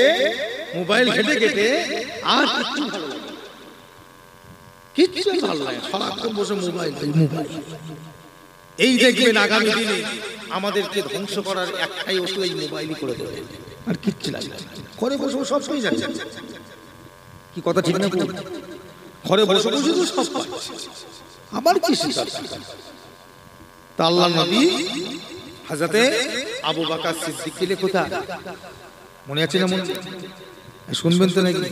মোবাইল ঘেটে, আর কিচ্ছু ভালো লাগে, সারাক্ষণ বসে মোবাইল। এই দেখবেন আগামী দিনে আমাদেরকে ধ্বংস করার একটাই ওষুধ এই মোবাইলই করে দেবে, আর কিচ্ছু লাগবে না। ঘরে বসে সব পেয়ে যাচ্ছে, কি কথা ঠিক না? ঘরে বসে তো সব পাচ্ছে, আবার কি তা আল্লাহ নবী হযরতে আবু বকর সিদ্দিক কে কোথা মনে আছে না? মনে শুনবেন তো নাকি?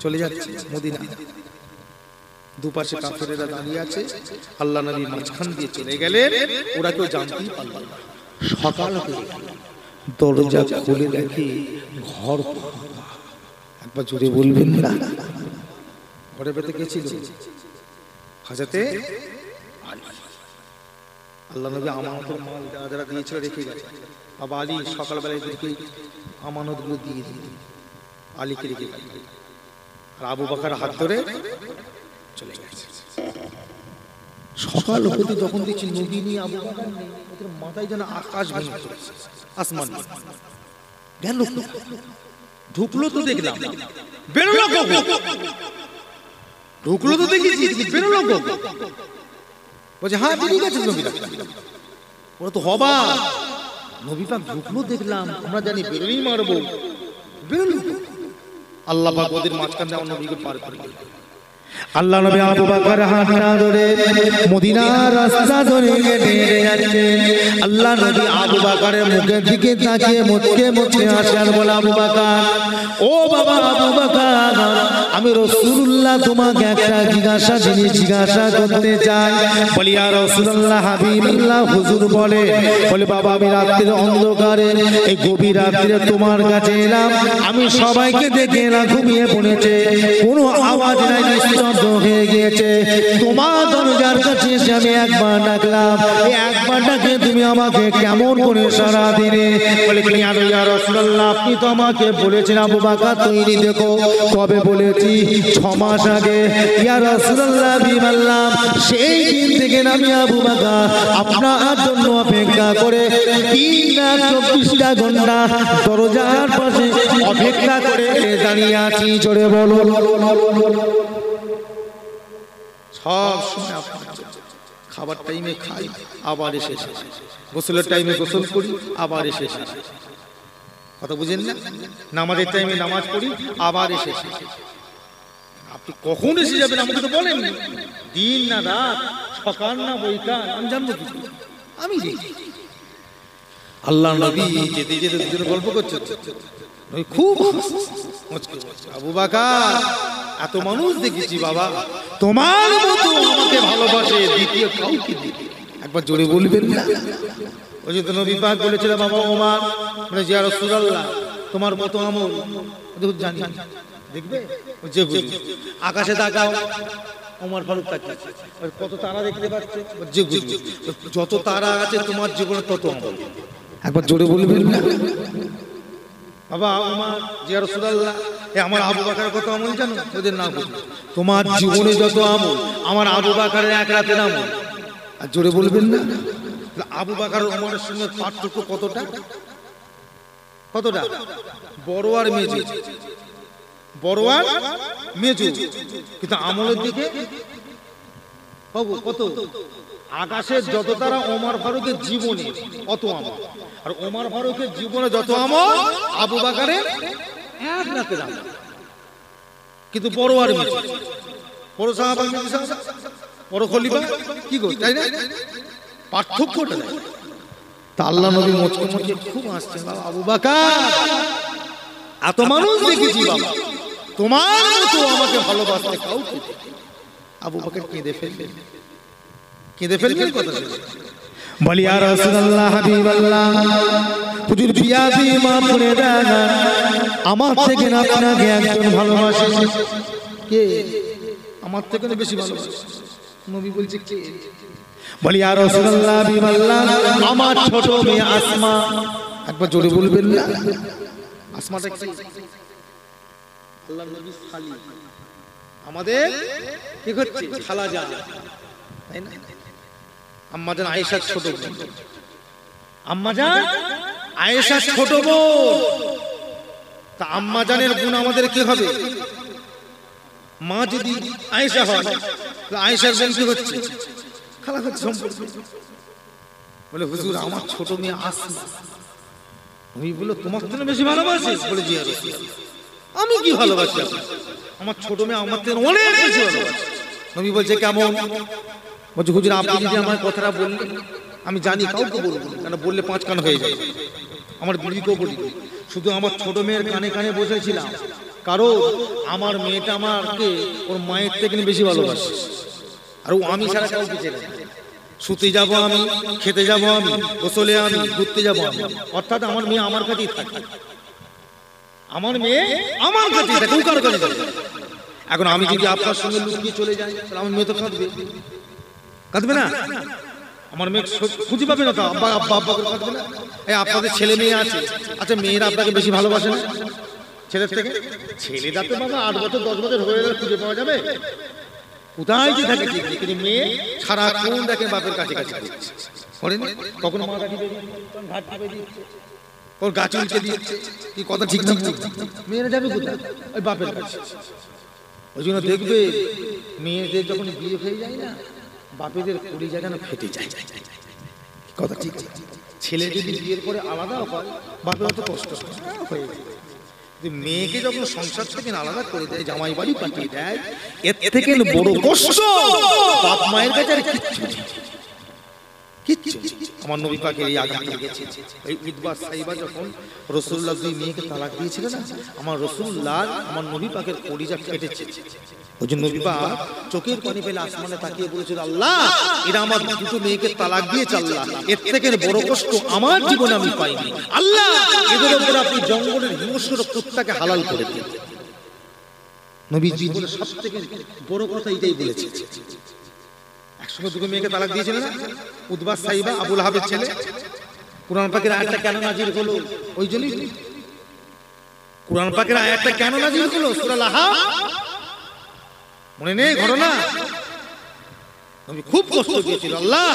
চলে যাচ্ছে মদিনা, দুপাশে কাফেরেরা দাঁড়িয়ে আছে, আল্লাহ নবী মাঝখান দিয়ে চলে গেলেন, ওরা কেউ জানতেই পারল না। সকাল হয়ে গেল, দরজা খুলে দেখে ঘর ফাঁকা। একবার জোরে বলবেন না, ঘরের ভেতরে কে ছিল? হযরতে আলী। আল্লাহ নবী আমানতের মাল যারা দিয়েছিল রেখে গেছে। বাবা আলী সকালবেলায় দেখে আমানতগুলো দিয়ে দিলেন, আলীকে রেখে গেলেন। আর আবু বকর হাত ধরে চলে গেছে। সকাল হতে যখন দেখছি নবী নিয়ে আবু বকর নেই, ওদের মাথায় যেন আকাশ ভেঙে পড়েছে, আসমান গেল। ঢুকলো তো দেখলাম, বেরোলো কখন? ঢুকলো তো দেখেছি, বেরোলো কখন? বলছে হ্যাঁ বেরিয়ে গেছে নবী। ওরা তো হবা, নবী পাক ঢুকলো দেখলাম, আমরা জানি বেরোলেই মারবো, বেরোলো। আল্লাহ পাক ওদের মাঝখান দিয়ে নবীকে পার করে দিলেন। আল্লাহ নবী আবু বকর হাঁটা ধরে মদিনার রাস্তা ধরে হেঁটে যাচ্ছে। আল্লাহ নবী আবু বকরের মুখের দিকে তাকিয়ে মুচকে মুচকে হাসেন, বলে আবু বকর, ও বাবা আবু বকর, আমি রাসূলুল্লাহ তোমাকে একটা জিজ্ঞাসা করতে চাই। বলি ইয়া রাসূলুল্লাহ, হাবিবাল্লাহ, হুজুর বলে বাবা আমি রাত্রির অন্ধকারে এই গভীর রাত্রিরে তোমার কাছে এলাম, আমি সবাইকে দেখে এলাম ঘুমিয়ে পড়েছে, কোনো আওয়াজ নাই, নিস্তব্ধ হয়ে গিয়েছে। তোমার দরজার কাছে এসে আমি একবার ডাকলাম, এই একবার ডাকে তুমি আমাকে কেমন করে সাড়া দিলে? বলে ইয়া রাসূলুল্লাহ, আপনি তো আমাকে বলেছেন আবু বকর তৈরি দেখো। কবে বলেছি? 6 মাস আগে। ইয়া রাসূলুল্লাহ, বিমাল্লাম সেই দিন থেকে আমি আবু বকর আপনার জন্য অপেক্ষা করে 3-24টা ঘন্টা দরজার পাশে অপেক্ষা করে দাঁড়িয়ে আছি। জোরে বলো। সব সময় খাবার টাইমে খাই, আবার এসে গোসলের টাইমে গোসল করি, আবার এসে কথা বুঝেন না? নামাজের টাইমে নামাজ পড়ি, আবার এসে। আপনি কখন এসে যাবেন আমাকে তো বলেন, দিন না রাত, সকাল না বৈকাল, আমি জানবো কি? আমি আল্লাহ নবী যেতে যেতে দুজনে গল্প করছে, খুব আবু বকর এত মানুষ দেখেছি বাবা, তোমার মতো আমাকে ভালোবাসে দ্বিতীয় কাউকে দেখি। একবার জোরে বলবেন না? ওই যে নবী পাক বলেছিল বাবা ওমর, বলে ইয়া রাসূলুল্লাহ তোমার মতো আমল জানি দেখবে। যে আকাশে তাকাও, ওমর ফারুক তাকিয়ে কত তারা দেখতে পাচ্ছে, যে যত তারা আছে তোমার জীবনে তত আমল। একবার জোরে বলবেন না? বাবা ওমর, ইয়া রাসূলুল্লাহ আমার আবু বকরের কত আমল জানো? ওদের না বলি, তোমার জীবনে যত আমল আমার আবু বকরের এক রাতের আমল। আর জোরে বলবেন না? আবু বকর ওমরের সঙ্গে পার্থক্য কতটা? বড় আর মেজো, বড় আর মেজো, কিন্তু আমলের দিকে কত? আকাশের যত তারা ওমর ফারুকের জীবনে অত আমল, আর ওমর ফারুকের জীবনে যত আমল আবু বকরের এক রাতের আমল। কিন্তু বড় আর মেজো, বড় সাহাবা, বড় খলিফা, কি গো, তাই না? পার্থক্যটা নাই। তা আল্লাহ নবী মুচকে মুচকে খুব হাসছেন, বাবা আবু বকর এত মানুষ দেখেছি বাবা, তোমার মতো আমাকে ভালোবাসতে কাউকে। আবু বকর কেঁদে ফেললেন কথা শেষ। বলি ইয়া রাসূলুল্লাহ, হাবিবাল্লাহ, হুজুর বিয়া দিয়ে মা পড়ে দেন, আমার থেকে না আপনাকে একজন ভালোবাসে। কে? আমার থেকে বেশি ভালোবাসে। নবী বলছে কে? বলি ইয়া রাসূলুল্লাহ, হাবিবাল্লাহ, আমার ছোট মেয়ে আসমা। একবার জোরে বলবেন না? আসমাটা কি? আল্লাহর নবীর খালি, আমাদের কি করছে? খালা জান, তাই না? আম্মা জান আয়েশার ছোট বোন, আম্মা জান আয়েশার ছোট বোন। তা আম্মা জানের গুণ আমাদের কি হবে? মা যদি আয়েশা হয়, তো আয়েশার বোন কি হচ্ছে? খালা হচ্ছে সম্পর্ক। বলে হুজুর আমার ছোট মেয়ে আসমা। আমি বললো তোমার জন্য বেশি ভালোবাসি? বলে জি আমি কি ভালোবাসি? আমার ছোট মেয়ে আমার থেকে অনেক বেশি ভালোবাসি। নবী বলছে কেমন? বলছে হুজুর আপনি যদি আমার কথাটা বললেন, আমি জানি কাউকে বলবো না, কেন বললে 5 কান হয়ে যায়। আমার বিবিকেও বলি, শুধু আমার ছোট মেয়ের কানে কানে বসেছিলাম, কারণ আমার মেয়েটা আমাকে ওর মায়ের থেকে বেশি ভালোবাসে, আর আমি ছাড়া কাউকে চেনে না। শুতে যাব আমি, খেতে যাব আমি, গোসলে আমি, ঘুরতে যাব আমি, অর্থাৎ আমার মেয়ে আমার কাছেই থাকে। আমার মেয়ে আমার কাছেই থাকে, কারো কাছে থাকে। এখন আমি যদি আপনার সঙ্গে লুকিয়ে চলে যাই, তাহলে আমার মেয়ে তো কাঁদবে না? আমার মেয়ে খুঁজে পাবে না তো, আব্বা আব্বা আব্বা করে কাঁদবে না? এই আপনাদের ছেলে মেয়ে আছে, আচ্ছা মেয়েরা আপনাকে বেশি ভালোবাসে না? ছেলের থেকে? ছেলেটা তো বাবা 8 বছর 10 বছর হয়ে গেলে খুঁজে পাওয়া যাবে কোথায় যে থাকে ঠিক নেই, কিন্তু মেয়ে সারাক্ষণ দেখে বাপের কাছে কাছে কখনো মাথা টিপে দিচ্ছে, ঘাট টিপে দিচ্ছে, ওর গাছ উল্টে দিচ্ছে, কি কথা ঠিক না? মেয়েরা যাবে কোথায়? ওই বাপের কাছে। ওই জন্য দেখবে মেয়েদের যখন বিয়ে হয়ে যায় না, বাপেদের কলিজা যেন ফেটে যায়, কথা ঠিক। ছেলে যদি বিয়ের পরে আলাদাও হয়, বাপের অত কষ্ট হয়ে যায়। মেয়েকে যখন সংসার থেকে আলাদা করে দেয়, জামাই বাড়ি পাঠিয়ে দেয়, এর থেকে বড় কষ্ট বাপ মায়ের কাছে আর কিচ্ছু। আমার নবী পাকের এই আঘাত লেগেছে। এই উতবা সাইবা যখন রাসূলুল্লাহ 2 মেয়েকে তালাক দিয়েছিল না, আমার রাসূলুল্লাহ আমার নবী পাকের কলিজা কেটেছে। ওই জন্য নবী পাক চোখের পানি ফেলে আসমানে তাকিয়ে বলেছিল, আল্লাহ এরা আমার দুটো মেয়েকে তালাক দিয়েছে, আল্লাহ এর থেকে বড় কষ্ট আমার জীবনে আমি পাইনি, আল্লাহ এদের উপর আপনি জঙ্গলের হিংস্র কুত্তাকে হালাল করে দিন। নবী জীবনের সবথেকে বড় কথা এটাই বলেছে। একসঙ্গে দুটো মেয়েকে তালাক দিয়েছিল না, উতবা সাইবা আবু লাহাবের ছেলে। কুরআন পাকের আয়াতটা কেন নাজিল হলো? ওই জন্যই কুরআন পাকের আয়াতটা কেন নাজিল হলো? সূরা লাহাব মনে নেই ঘটনা? আমি খুব কষ্ট পেয়েছিল, আল্লাহ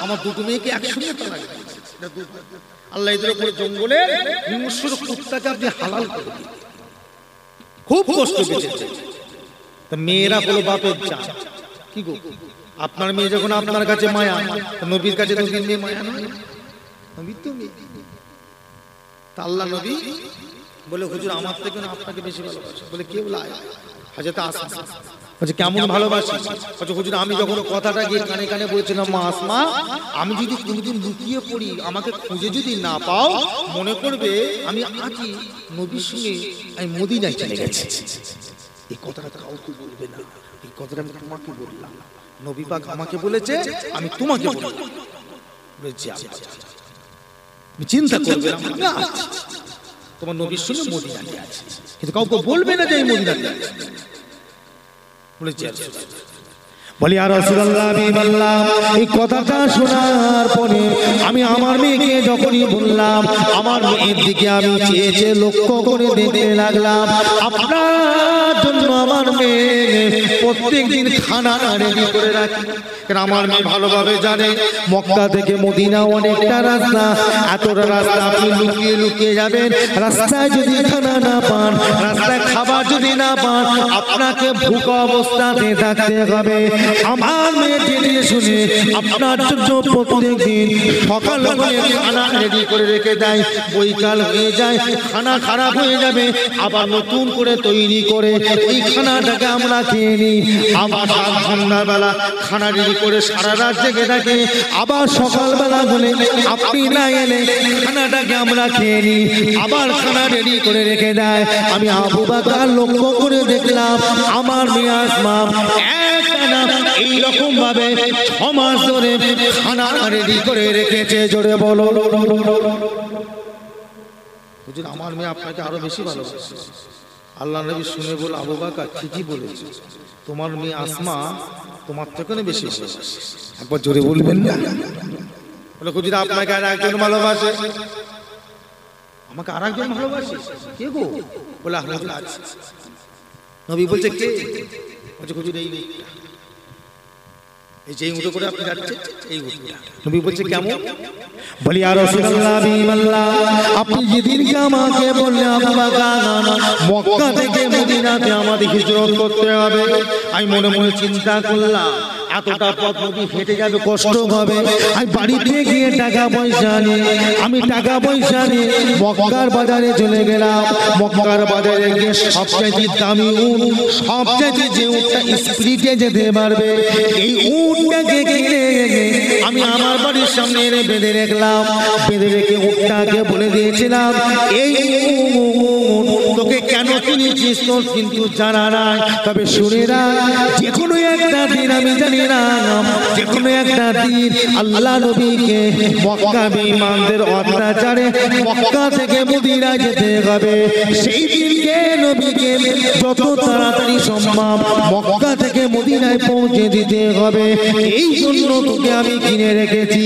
আমার দুটো মেয়েকে একসঙ্গে তালাক দিয়েছে, আল্লাহ এদের উপরে জঙ্গলের হিংস্র কুত্তাকে আপনি হালাল করে দিন। খুব কষ্ট পেয়েছে। তা মেয়েরা বলো বাপের জান, কি গো আপনার মেয়ে যখন আপনার কাছে মায়া, নবীর কাছে নবীর মেয়ে মায়া নয়? নবীর তো মেয়ে। তা আল্লাহ নবী বলে, হুজুর আমার থেকে না আপনাকে বেশি ভালোবাসে। বলে কে? বলে হযরত আসমা। বলছে কেমন ভালোবাসি? বলছে হুজুর আমি যখন কথাটা গিয়ে কানে কানে বলেছিলাম, মা আসমা আমি যদি কোনদিন লুকিয়ে পড়ি, আমাকে খুঁজে যদি না পাও, মনে করবে আমি আজই নবীর সঙ্গে আমি মদিনায় চলে গেছি। এই কথাটা কাউকে বলবে না, এই কথাটা আমি তোমাকে বললাম। নবী পাক আমাকে বলেছে, আমি তোমাকে বললাম। চিন্তা করবে না, তোমার নবীর সঙ্গে মদিনাতে আছে, কিন্তু কাউকে বলবে না যে এই মদিনাতে আছে। বলি আর রাসূলুল্লাহ আমি বললাম, এই কথাটা শোনার পরে আমি আমার মেয়েকে যখনই বললাম, আমার মেয়ের দিকে আমি চেয়ে চেয়ে লক্ষ্য করে দেখতে লাগলাম। আপনার জন্য আমার মেয়ে প্রত্যেকদিন খানা রেডি করে রাখি, কারণ আমার মেয়ে ভালোভাবে জানে মক্কা থেকে মদিনা অনেকটা রাস্তা, এতটা রাস্তা আপনি লুকিয়ে লুকিয়ে যাবেন, রাস্তায় যদি খানা না পান, রাস্তায় খাবার যদি না পান, আপনাকে ভুক অবস্থাতে থাকতে হবে। আমার মেয়ে জেনে শুনে আপনার জন্য প্রত্যেকদিন সকাল হয়ে খানা রেডি করে রেখে দেয়, বৈকাল হয়ে যায় খানা খারাপ হয়ে যাবে, আবার নতুন করে তৈরি করে এই খানাটাকে আমরা খেয়ে নিই। আবার সন্ধ্যাবেলা খানা রেডি করে সারা রাত জেগে থাকে, আবার সকালবেলা হলে আপনি না এলে খানাটাকে আমরা খেয়ে নিই, আবার খানা রেডি করে রেখে দেয়। আমি আবু বকর লক্ষ্য করে দেখলাম আমার মেয়ে আসমা একটানা এইরকম ভাবে 6 মাস ধরে খানা রেডি করে রেখেছে। জোরে বলো। হুজুর আমার মেয়ে আপনাকে আরো বেশি ভালোবাসে। আল্লাহ নবী শুনে বলে, আবু বকর ঠিকই বলেছে, তোমার মেয়ে আসমা তোমার থেকে বেশি ভালোবাসে। একবার জোরে বলবেন না? বলে হুজুর আপনাকে আর একজন ভালোবাসে। আমাকে আর একজন ভালোবাসে? কে গো? বলে আল্লাহ আছে। নবী বলছে কে? বলছে হুজুর এই লোকটা, এই যে উঠে করে আপনি যাচ্ছেন এই উঠে। নবী বলছে কেমন? বলি আর রাসূলুল্লাহ বিমাল্লাহ আপনি যেদিনকে আমাকে বললেন আবু বকর মক্কা থেকে মদিনাতে আমাদের হিজরত করতে হবে, আমি মনে মনে চিন্তা করলাম এতটা পথ নবী হেঁটে যাবে, কষ্ট হবে। আমি বাড়িতে গিয়ে টাকা পয়সা নিয়ে মক্কার বাজারে চলে গেলাম। মক্কার বাজারে গিয়ে সবচেয়ে দামি উট, সবচেয়ে যে উটটা স্পিডে যেতে পারবে, এই উটটাকে কিনে আমি আমার বাড়ির সামনে এনে বেঁধে রাখলাম। বেঁধে রেখে উটটাকে বলে দিয়েছিলাম, এই তোকে কেন কিনেছিস তোর কিন্তু জানা নাই, তবে শুনে রাখ যে কোনো একটা দিন আমি জানি না, যে কোনো একটা দিন আল্লাহ নবীকে মক্কা বিমানদের অত্যাচারে মক্কা থেকে মদিনায় যেতে হবে। সেই দিনকে নবীকে যত তাড়াতাড়ি সম্ভব মক্কা থেকে মদিনায় পৌঁছে দিতে হবে। এই জন্য তোকে আমি কিনে রেখেছি।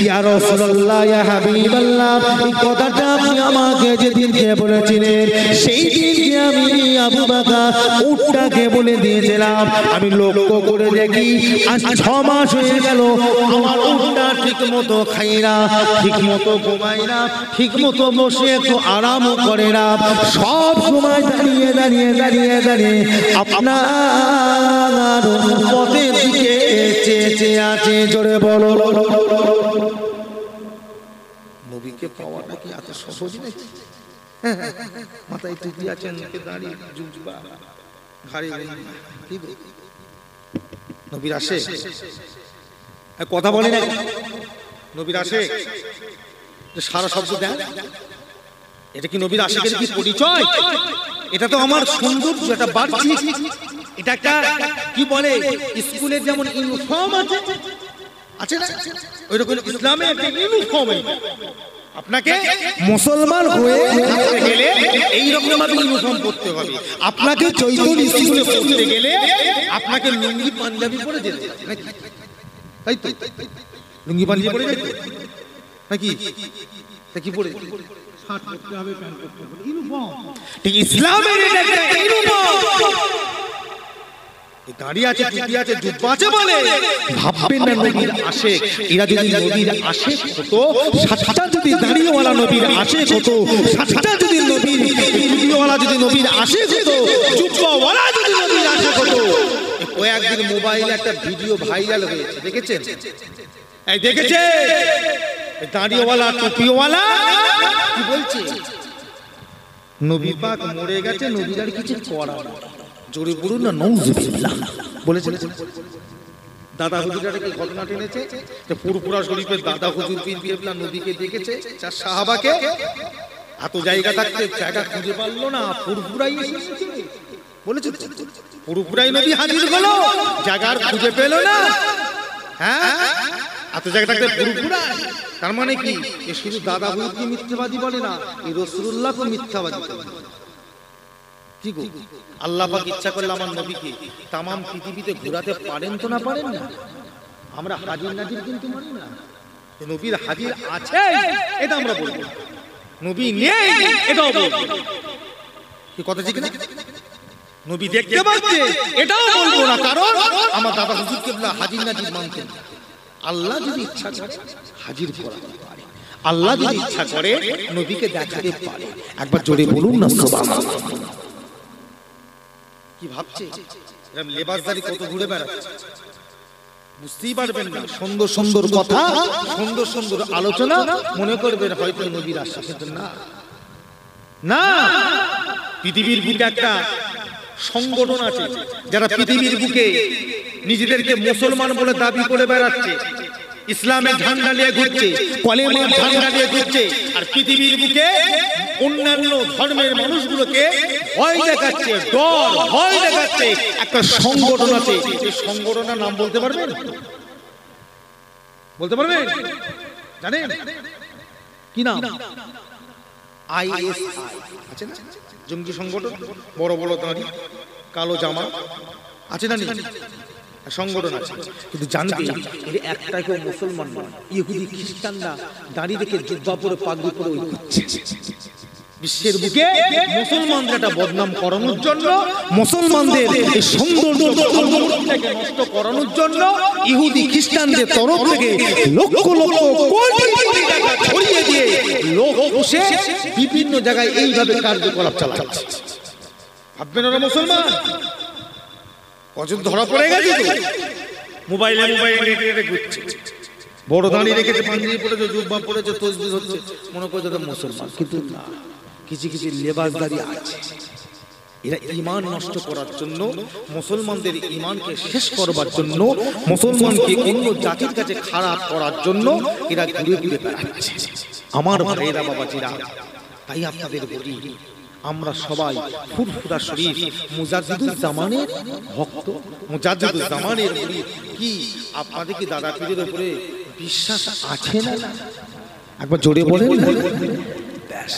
ইয়া রাসূলুল্লাহ, ইয়া হাবিবাল্লাহ, এই কথাটা আপনি আমাকে যেদিনকে বলেছিলেন সেই দিনকে আমি আবু বকর উটটাকে বলে দিয়েছিলাম। আমি লক্ষ্য করে দেখি আজ 6 মাস হয়ে গেল আমার উটটা ঠিক মতো খায় না, ঠিক মতো ঘুমায় না, ঠিক মতো বসে একটু আরামও করে না, সব সময় দাঁড়িয়ে দাঁড়িয়ে দাঁড়িয়ে দাঁড়িয়ে আপনার পথের দিকে চেয়ে চেয়ে আছে। জোরে বলো। নবীকে পাওয়াটা কি এত সহজ নাকি? মাথায় টুপি আছে, মুখে দাঁড়িয়ে জুজবা ঘাড়ে কি নবীর আসে কথা বলে না, নবীর আসে সারা শব্দ দেন, এটা কি নবীর আশিকের কি পরিচয়? এটা তো আমার সৌন্দর্য, এটা বাহ্যিক, এটা একটা কি বলে স্কুলের যেমন ইউনিফর্ম আছে, আছে না, ওইরকম ইসলামে একটা ইউনিফর্ম। আপনাকে মুসলমান হয়ে গেলে এইরকম ভাবে ইউনিফর্ম পরতে হবে। আপনাকে চৈতন্য স্কুলে পড়তে গেলে আপনাকে লুঙ্গি পাঞ্জাবি পরে যেতে হবে নাকি? তাই তো, লুঙ্গি পাঞ্জাবি পরে যেতে নাকি? তা কি পরে শার্ট পরতে হবে, প্যান্ট পরতে হবে, ইউনিফর্ম। ঠিক ইসলামের এটা একটা ইউনিফর্ম। দাঁড়িয়ে আছে, টুপি আছে, জুব্বা আছে বলে ভাববেন না নবীর আশিক। এরা যদি নবীর আশিক হতো, সাতটা যদি দাঁড়িয়েওয়ালা নবীর আশিক হতো, সাতটা যদি নবীর টুপিওয়ালা যদি নবীর আশিক হতো, জুব্বাওয়ালা যদি নবীর আশিক হতো। কয়েকদিন মোবাইলে একটা ভিডিও ভাইরাল হয়েছে, দেখেছেন? এই দেখেছে দাঁড়িয়েওয়ালা টুপিওয়ালা কি বলছে? নবী পাক মরে গেছে, নবীর আর কিছু করা না। জোরে বলুন না নাউযুবিল্লাহ। বলেছেন দাদা হুজুরটা কি ঘটনা টেনেছে যে পুরপুরা শরীফের দাদা হুজুর পীর কেবলা নবীকে দেখেছে, চার সাহাবাকে, এত জায়গা থাকতে জায়গা খুঁজে পারলো না, পুরপুরাই এসেছে বলেছে, পুরপুরাই নবী হাজির হলো, জায়গা খুঁজে পেল না। হ্যাঁ, এত জায়গা থাকতে পুরপুরা, তার মানে কি এ শুধু দাদা হুজুরকে মিথ্যাবাদী বলে না, এই রাসূলুল্লাহকে মিথ্যাবাদী বলে। কি গো, আল্লাহ পাক ইচ্ছা করলে আমার নবীকে তাম পৃথিবীতে ঘোরাতে পারেন তো না পারেন না? আমরা হাজির নাজির কিন্তু মানি না। নবীর হাজির আছে এটা আমরা বলবো, নবী নেই এটাও বলবো। কি কথা ঠিক না? নবী দেখতে পাচ্ছে এটাও বলবো না, কারণ আমার দাদা হুজুর কেবলা হাজির নাজির মানতেন। আল্লাহ যদি ইচ্ছা করে হাজির করাতে পারে, আল্লাহ যদি ইচ্ছা করে নবীকে দেখাতে পারে। একবার জোরে বলুন না সুবহানাল্লাহ। কি ভাবছে এরকম লেবাসদারি কত ঘুরে বেড়াচ্ছে, বুঝতেই পারবেন না। সুন্দর সুন্দর কথা, সুন্দর সুন্দর আলোচনা, মনে করবেন হয়তো নবীর আশা, কিন্তু না না। পৃথিবীর বুকে একটা সংগঠন আছে যারা পৃথিবীর বুকে নিজেদেরকে মুসলমান বলে দাবি করে বেড়াচ্ছে, ইসলামের ঝান্ডা নিয়ে ঘুরছে, কলেমার ঝান্ডা নিয়ে ঘুরছে, আর পৃথিবীর বুকে অন্যান্য ধর্মের মানুষগুলোকে ভয় দেখাচ্ছে, ডর ভয় দেখাচ্ছে। একটা সংগঠন আছে, এই সংগঠনের নাম বলতে পারবেন? বলতে পারবেন? জানেন কি নাম? আইএসআই আছে না, জঙ্গি সংগঠন, বড় বড় দাড়ি, কালো জামা আছে না? সংগঠন আছে, কিন্তু জানবে এর একটা কেউ মুসলমান নয়। ইহুদি খ্রিস্টানরা দাঁড়িয়ে রেখে জুব্বা পরে পাগড়ি পরে ওই করছে। বিশ্বের বুকে মুসলমানদের বদনাম করানোর জন্য, মুসলমানদের এই সৌন্দর্যকে নষ্ট করানোর জন্য ইহুদি খ্রিস্টানদের তরফ থেকে লক্ষ লক্ষ কোটি কোটি টাকা ছড়িয়ে দিয়ে লোক বসে বিভিন্ন জায়গায় এইভাবে কার্যকলাপ চালাচ্ছে। ভাববেন ওরা মুসলমান? কজন ধরা পড়ে গেছে তো, মোবাইলে মোবাইলে ঘুরছে, বড় দাঁড়িয়ে রেখেছে, পাঞ্জাবি পড়েছে, জুব্বা পড়েছে, তসবিহ হচ্ছে, মনে করছে তো মুসলমান, কিন্তু না। কিছু কিছু লেবাসদারি আছে, এরা ঈমান নষ্ট করার জন্য, মুসলমানদের ঈমানকে শেষ করবার জন্য, মুসলমানকে অন্য জাতির কাছে খারাপ করার জন্য এরা ঘুরে ঘুরে বেড়াচ্ছে। আমার ভাইয়েরা বাবাজিরা, তাই আপনাদের বলি, আমরা সবাই ফুরফুরা শরীফ মুজাদ্দিদুল জামানের ভক্ত, মুজাদ্দিদুল জামানের মুরিদ। কি আপনাদের কি দাদা পীরের উপরে বিশ্বাস আছে না? একবার জোরে বলেন না। ব্যাস,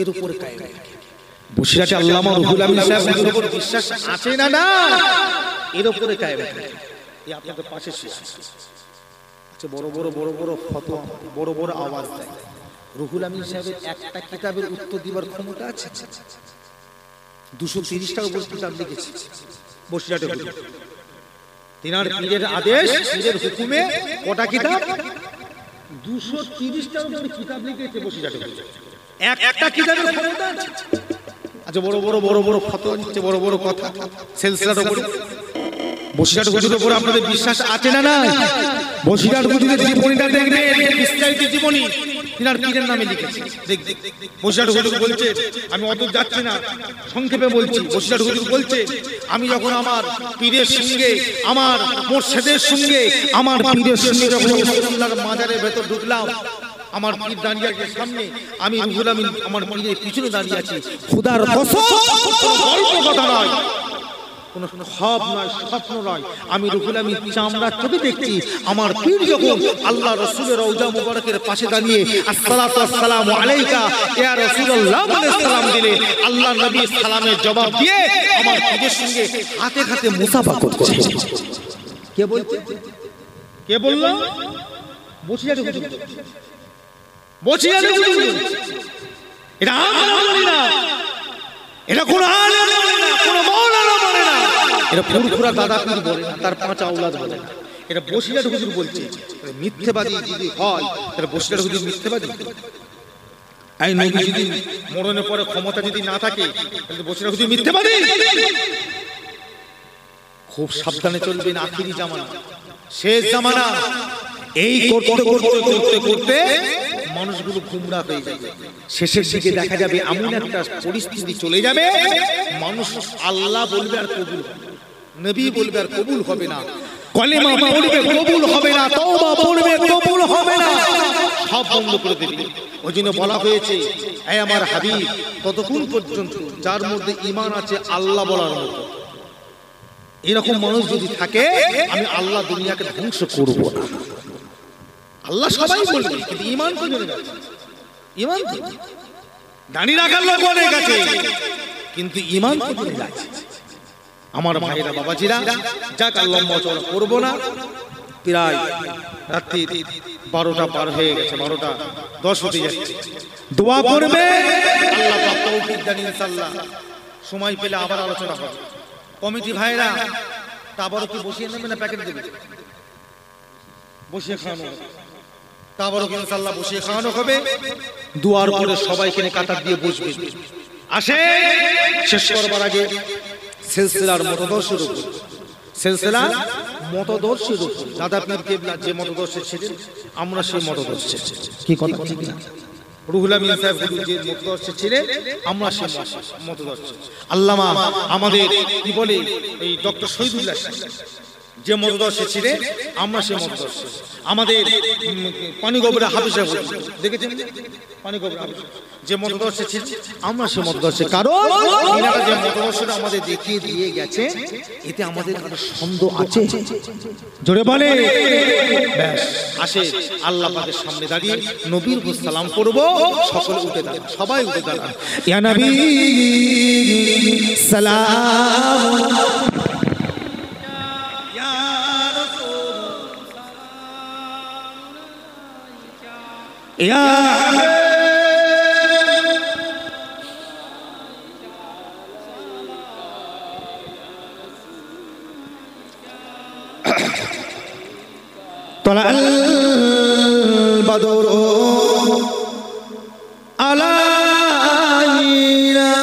এর উপরে কায়েম থাকে। বসিরহাটে আল্লামা রুহুল আমিন সাহেবের উপর বিশ্বাস আছে না? না, এর উপরে কায়েম থাকে। এই আপনাদের পাশে আচ্ছা, বড় বড় বড় বড় ফতোয়া, বড় বড় আওয়াজ দেয়। রুহুল আমিন সাহেবের একটা কিতাবের উত্তর দিবার ক্ষমতা আছে? 230টার উপর কিতাব লিখেছে বসিরহাটে। তিনার পীরের আদেশ, পীরের হুকুমে কটা কিতাব? 230টার উপর কিতাব লিখেছে বসিরহাটে। একটা কিতাবের ক্ষমতা আছে? আচ্ছা, বড় বড় বড় বড় ফতোয়া দিচ্ছে, বড় বড় কথা সিলসিলার উপর। বসিরহাট হুজুরের উপর আপনাদের বিশ্বাস আছে না? না। বসিরহাট হুজুরের জীবনীটা দেখবেন, বিস্তারিত জীবনী তিনার পীরের নামে লিখেছে। দেখবেন বসিরহাট হুজুর বলছে, আমি অত যাচ্ছি না, সংক্ষেপে বলছি। বসিরহাট হুজুর বলছে, আমি যখন আমার পীরের সঙ্গে, আমার মুর্শিদের সঙ্গে, আমার পীরের সঙ্গে যখন রাসূলুল্লাহর মাজারের ভেতর ঢুকলাম, আমার পীর দাঁড়িয়ে আছে সামনে, আমি রুহুল আমিন আমার পীরের পিছনে দাঁড়িয়ে আছি। খোদার কসম, গল্প কথা নয়, কোনো খব নয়, স্বপ্ন নয়, আমি রুহুল আমিন চামড়া চোখে দেখছি। আমার পীর যখন আল্লাহ রাসূলের রওজা মুবারকের পাশে দাঁড়িয়ে আসসালাতু ওয়াসসালামু আলাইকা ইয়া রাসূলুল্লাহ বলে সালাম দিলে, আল্লাহ নবী সালামের জবাব দিয়ে আমার পীরের সঙ্গে হাতে হাতে মুসাফা করছে। কে বলছে? কে বলল? বসিরহাটে হুজুর। বসিরহাটে হুজুর। এটা আমরা বলি না, এটা কোন আলেম বলে না, কোন মাওলানা বলে না, এটা ফুরফুরা দাদা পীর বলে না, তার 5 আওলাদ বলে না। এটা বসিরহাট হুজুর বলছে। মিথ্যেবাদী যদি হয় তাহলে বসিরহাট হুজুর মিথ্যেবাদী। এই নবী যদি মরণের পরে ক্ষমতা যদি না থাকে তাহলে বসিরহাট হুজুর মিথ্যেবাদী। খুব সাবধানে চলবেন, আখিরি জামানা, শেষ জামানা। এই করতে করতে করতে করতে মানুষগুলো গুমরা হয়ে যাবে। শেষের দিকে দেখা যাবে এমন একটা পরিস্থিতি চলে যাবে, মানুষ আল্লাহ বলবে আর কবুল হবে, নবী বলবে আর কবুল হবে না, কলেমা পড়বে কবুল হবে না, তওবা পড়বে কবুল হবে না, সব বন্ধ করে দেবে। ওই জন্য বলা হয়েছে, হে আমার হাবিব, ততক্ষণ পর্যন্ত যার মধ্যে ঈমান আছে আল্লাহ বলার মতো, এরকম মানুষ যদি থাকে, আমি আল্লাহ দুনিয়াকে ধ্বংস করব না। আল্লাহ সবাই বলবে, কিন্তু ঈমান তো জেনে যাচ্ছে। ঈমান তো দাঁড়িয়ে রাখার লোক অনেক আছে, কিন্তু ঈমান তো জেনে যাচ্ছে। আমার ভাইরা, বাবাজিরা, যাক আল্লাহ মচল করব না। প্রায় রাত্রি 12টা পার হয়ে গেছে, 12টা 10 হতে যাচ্ছে। দোয়া করবে, আল্লাহ পাক তৌফিক দেন ইনশাআল্লাহ। সময় পেলে আবার আলোচনা হবে। কমিটি ভাইরা, তা আবারও কি বসিয়ে নেবে না প্যাকেট দেবে? বসিয়ে খাওয়ানো হবে। তা আবারও কি ইনশাআল্লাহ বসিয়ে খাওয়ানো হবে। দুয়ার পরে সবাই এখানে কাতার দিয়ে বসবে। আসে শেষ করবার আগে সিলসিলার মতদর্শের উপর, সিলসিলার মতদর্শের উপর দাদা পীর কেবলা যে মতদর্শে ছিলেন, আমরা সেই মতদর্শে। কি কথা ঠিক না? রুহুল আমিন সাহেব যে মতদর্শে ছিলেন, আমরা সেই মতদর্শে। আল্লামা আমাদের কি বলে, এই ডক্টর শহীদুল্লাহ যে মতদর্শে ছিলেন, আমরা সেই মতদর্শে। আমাদের পানিগোবরা হাফিজ সাহেব দেখেছেন, পানিগোবরা হাফিজ যে মতদর্শে ছিলেন, আমরা সেই মতদর্শে। কারণ এনারা যে মতদর্শটা আমাদের দেখিয়ে দিয়ে গেছে, এতে আমাদের কারো সন্দেহ আছে? জোরে বলে। ব্যাস, আসে আল্লাহ পাকের সামনে দাঁড়িয়ে নবীর উপর সালাম করব। সকলে উঠে দাঁড়ান, সবাই উঠে দাঁড়ান। ইয়া নবী সালাম, طلع البدر علينا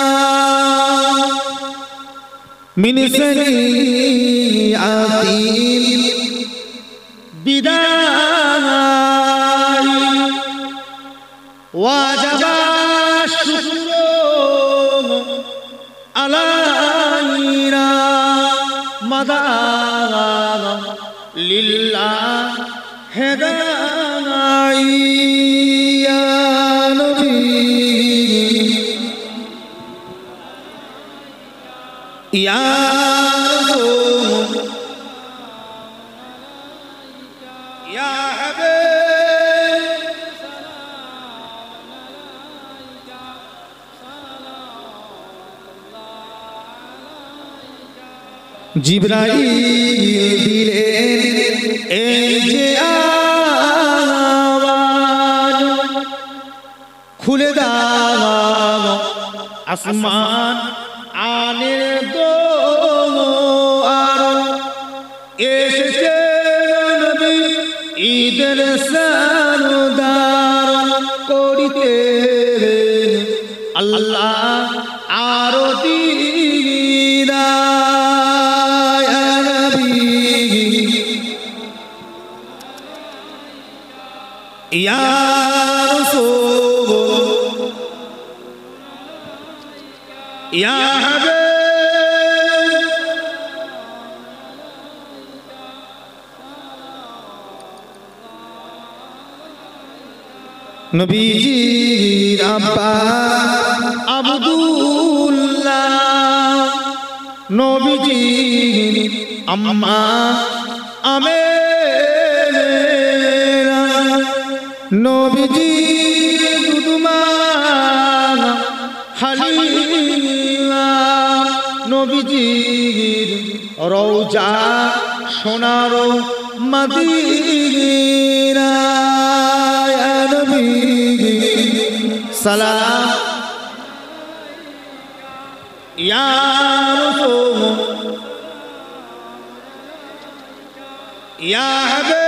من سنيئات البداية وجب الشكر علينا مدى لله هدايا يا نبي ইয়া ইয়া হাবিব জিবরাইল দিলেন এই যে আওয়াজ খুলে দাও আসমান আনের দোয়ার এসেছে নবী ঈদের সরদার করিতে আল্লাহ আরো দিদার নবী ইয়া রাসূল ইয়া হাবিব নবীজির আব্বা আব্দুল্লাহ নবীজির আম্মা আমেনা নবীজির দুদুমা হালিমা নবীজির রওজা সোনার মদিনা ইয়া নবী সালাম ইয়া রাসূল ইয়া হাবিব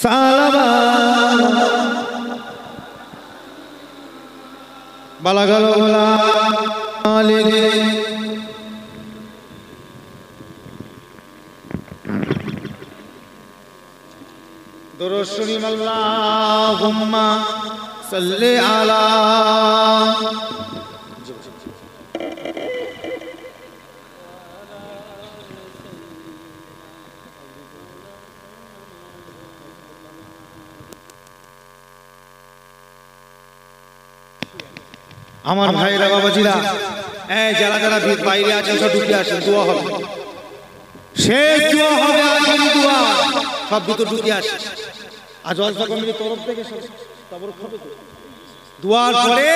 সালাম বালাগাল আলাইহি দরুদ শরীফ আল্লাহুম্মা সাল্লি আলা আমার ভাইরা বাবাজিরা যারা যারা বাইরে আছেন সব ঢুকে আসেন দোয়া হবে শেষ দোয়া হবে আখেরি দোয়া সব ভিতর ঢুকে আসে আজ জলসা কমিটির তরফ থেকে তাবরক হবে তো দোয়ার পরে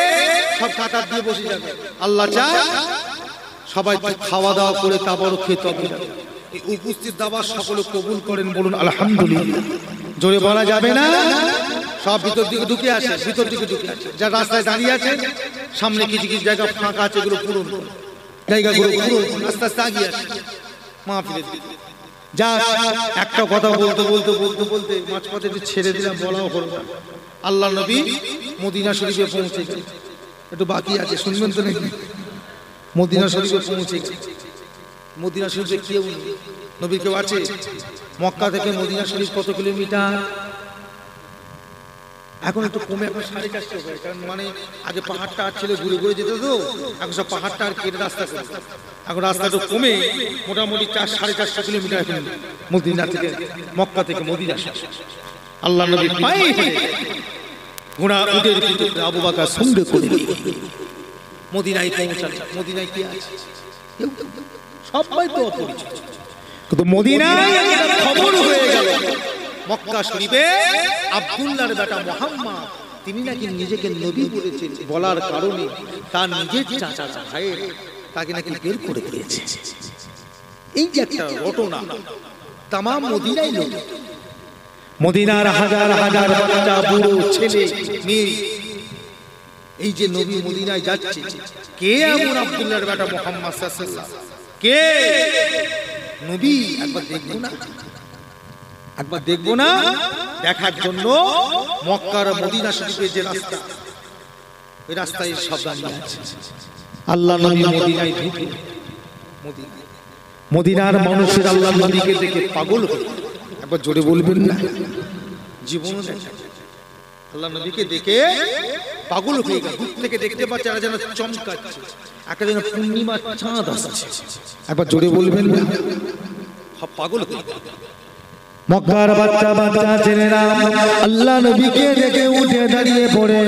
সব কাতার দিয়ে বসে যাবে আল্লাহ চায় সবাই খাওয়া দাওয়া করে তাবরক খেতে হবে এই উপস্থিত দাওয়াত সকলে কবুল করেন বলুন আলহামদুলিল্লাহ জোরে বলা যাবে না সব ভিতর দিকে ঢুকে আসে ভিতর দিকে ঢুকে আসে যা রাস্তায় দাঁড়িয়ে আছে সামনে কিছু কিছু জায়গা ফাঁকা আছে এগুলো পূরণ জায়গাগুলো পূরণ আস্তে আস্তে আগিয়ে আসে মাহফিলের দিকে যা একটা কথা বলতে বলতে বলতে বলতে মাঝপথে একটু ছেড়ে দিলাম বলাও হলো না আল্লাহ নবী মদিনা শরীফে পৌঁছে গেছে একটু বাকি আছে শুনবেন তো নাকি মদিনা শরীফে পৌঁছে গেছে মদিনা শরীফে কেউ নবী কেউ আছে মক্কা থেকে মদিনা শরীফ কত কিলোমিটার এখন একটু কমে এখন 450 হয়ে কারণ মানে আগে পাহাড়টা ছিল ঘুরে ঘুরে যেত তো এখন সব পাহাড়টা আর কেটে রাস্তা করে এখন রাস্তাটা কমে মোটামুটি 450 কিলোমিটার এখন মদিনা থেকে মক্কা থেকে মদিনা আল্লাহ নবী পায়ে ঘোড়া উটের পিঠে আবু বকর সঙ্গে করে মদিনায় পৌঁছালেন মদিনায় কি আছে সবাই তো অপরিচিত কিন্তু মদিনায় খবর হয়ে গেল মক্কা শরীফে আব্দুল্লাহর বেটা মুহাম্মদ তিনি নাকি নিজেকে নবী বলেছেন বলার কারণে তার নিজের চাচা ভাইয়ের তাকে নাকি বের করে দিয়েছে এই যে একটা ঘটনা তাম মদিনায় লোক মদিনার হাজার হাজার বাচ্চা বুড়ো ছেলে মেয়ে এই যে নবী মদিনায় যাচ্ছে কে এমন আব্দুল্লাহর বেটা মুহাম্মদ সাল্লাল্লাহু কে নবী একবার দেখবো না দেখার জন্য মক্কার মদিনা শরীফের যে রাস্তা ওই রাস্তায় সব দাঁড়িয়ে আছে আল্লাহ নবী মদিনায় ঢুকে মদিনার মানুষের আল্লাহ নবীকে দেখে পাগল হয়ে একবার জোরে বলবেন না জীবন আল্লাহ নবীকে দেখে পাগল হয়ে গেল দূর থেকে দেখতে পাচ্ছে আর যেন চমকাচ্ছে একটা যেন পূর্ণিমার চাঁদ আসছে একবার জোরে বলবেন না পাগল হয়ে মক্কার বাচ্চা বাচ্চা ছেলেরা আল্লাহ নবীকে দেখে উঠে দাঁড়িয়ে পড়ে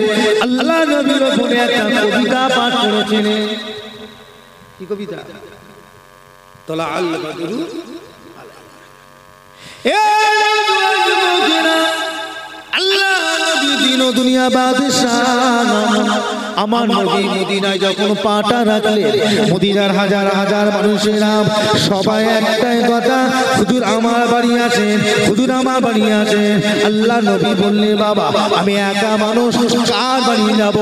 আল্লাহ নবীর উপরে একটা কবিতা পাঠ করেছিলেন। কি কবিতা? তলা আল বদরু আল্লাহ নবী দিন ও দুনিয়া বাদশাহ আমার নবী মদিনায় যখন পাটা রাখলেন মদিনার হাজার হাজার মানুষেরা সবাই একটাই কথা, হুজুর আমার বাড়ি আছেন, হুজুর আমার বাড়ি আছেন। আল্লাহ নবী বললেন বাবা আমি একা মানুষ, কার বাড়ি যাব?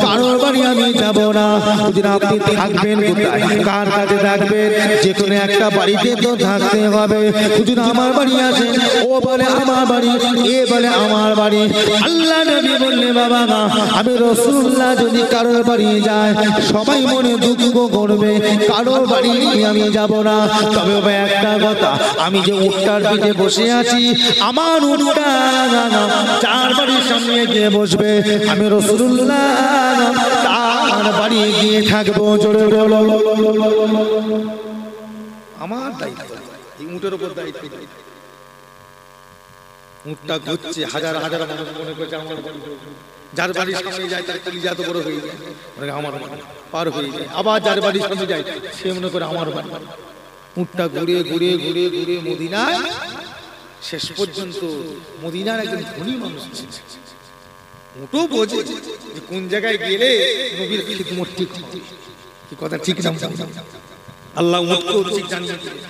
কারোর বাড়ি আমি যাব না। হুজুর আপনি থাকবেন কোথায়? কার কাছে থাকবেন? যে কোনো একটা বাড়িতে তো থাকতে হবে। হুজুর আমার বাড়ি আছেন, ও বলে আমার বাড়ি, এ বলে আমার বাড়ি। আল্লাহ নবী বললেন বাবা না আমি রাসূলুল্লাহ যদি কারোর বাড়ি যায় সবাই মনে দুঃখ করবে, কারোর বাড়ি আমি যাব না। তবে ভাই একটা কথা, আমি যে উটটার পিঠে বসে আছি আমার উটটা চার বাড়ির সামনে গিয়ে বসবে, আমি রাসূলুল্লাহ তার বাড়ি গিয়ে থাকবো। জোরে বলো আমার দায়িত্ব, এই উটের উপর দায়িত্ব। উটটা ঘুরছে, হাজার হাজার মানুষ মনে করছে আমার বাড়ি, যার বাড়ির সামনে যায় তার কলিজা তো বড় হয়ে যায়, আমার বাড়ি পার হয়ে যায়। আবার যার বাড়ির সামনে যায় সে মনে করে আমার বাড়ি। উটটা ঘুরে ঘুরে ঘুরে ঘুরে মদিনায়, শেষ পর্যন্ত মদিনার একজন ধনী মানুষ উটও বোঝে যে কোন জায়গায় গেলে নবীর খিদমত ঠিক হবে। কি কথা ঠিক না? আল্লাহ উটকে ঠিক জানিয়ে দিলেন।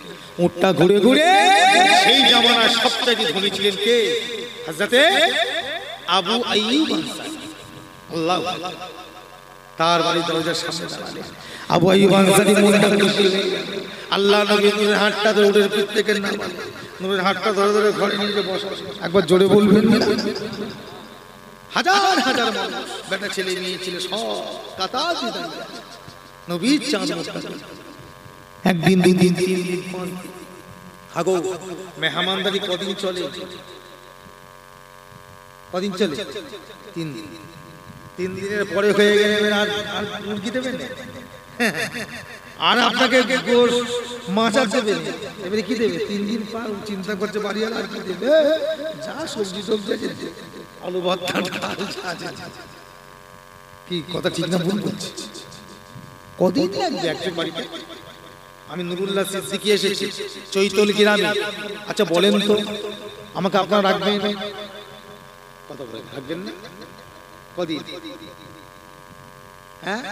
উটটা ঘুরে ঘুরে সেই জামানার সবচেয়ে ধনী ছিলেন কে? হযরতে আবু আইয়ুব আনসারী। আল্লাহ তার বাড়ির দরজার সামনে দাঁড়ালেন। আবু আইয়ুব আনসারী মনটা খুশি হয়ে গেল। আল্লাহ নবী নূরের হাতটা ধরে উটের পিঠ থেকে নামালেন, নূরের হাতটা ধরে ধরে ঘরে নিয়ে বসা। একবার জোরে বলবেন না? হাজার হাজার মানুষ, বেটা ছেলে মেয়ে ছেলে সব কাতার দিয়ে দাঁড়িয়ে আছে নবীর চাঁদ মুস্তাকিম। একদিন দুই দিন তিন দিন পাঁচ দিন আগো মেহমানদারি কদিন চলে? কদিন চলে? 3 দিন। 3 দিনের পরে হয়ে গেলে আর মুরগি দেবেন আর আপনাকে গোশ মাছ আর দেবেন, এবারে কি দেবে? 3 দিন পর চিন্তা করছে বাড়ি আর কি দেবে? যা সবজি সবজি আছে, আলু ভর্তা ডাল আছে। কি কথা ঠিক না ভুল বলছি? কদিন লাগবে একজন বাড়িতে? আমি নুরুল্লাহ সিদ্দিকী এসেছি চৈতল গ্রামে। আচ্ছা বলেন তো আমাকে আপনারা রাখবেন? কথা বলেন, রাখবেন না? কদিন? হ্যাঁ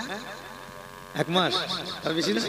1 মাস, তার বেশি না।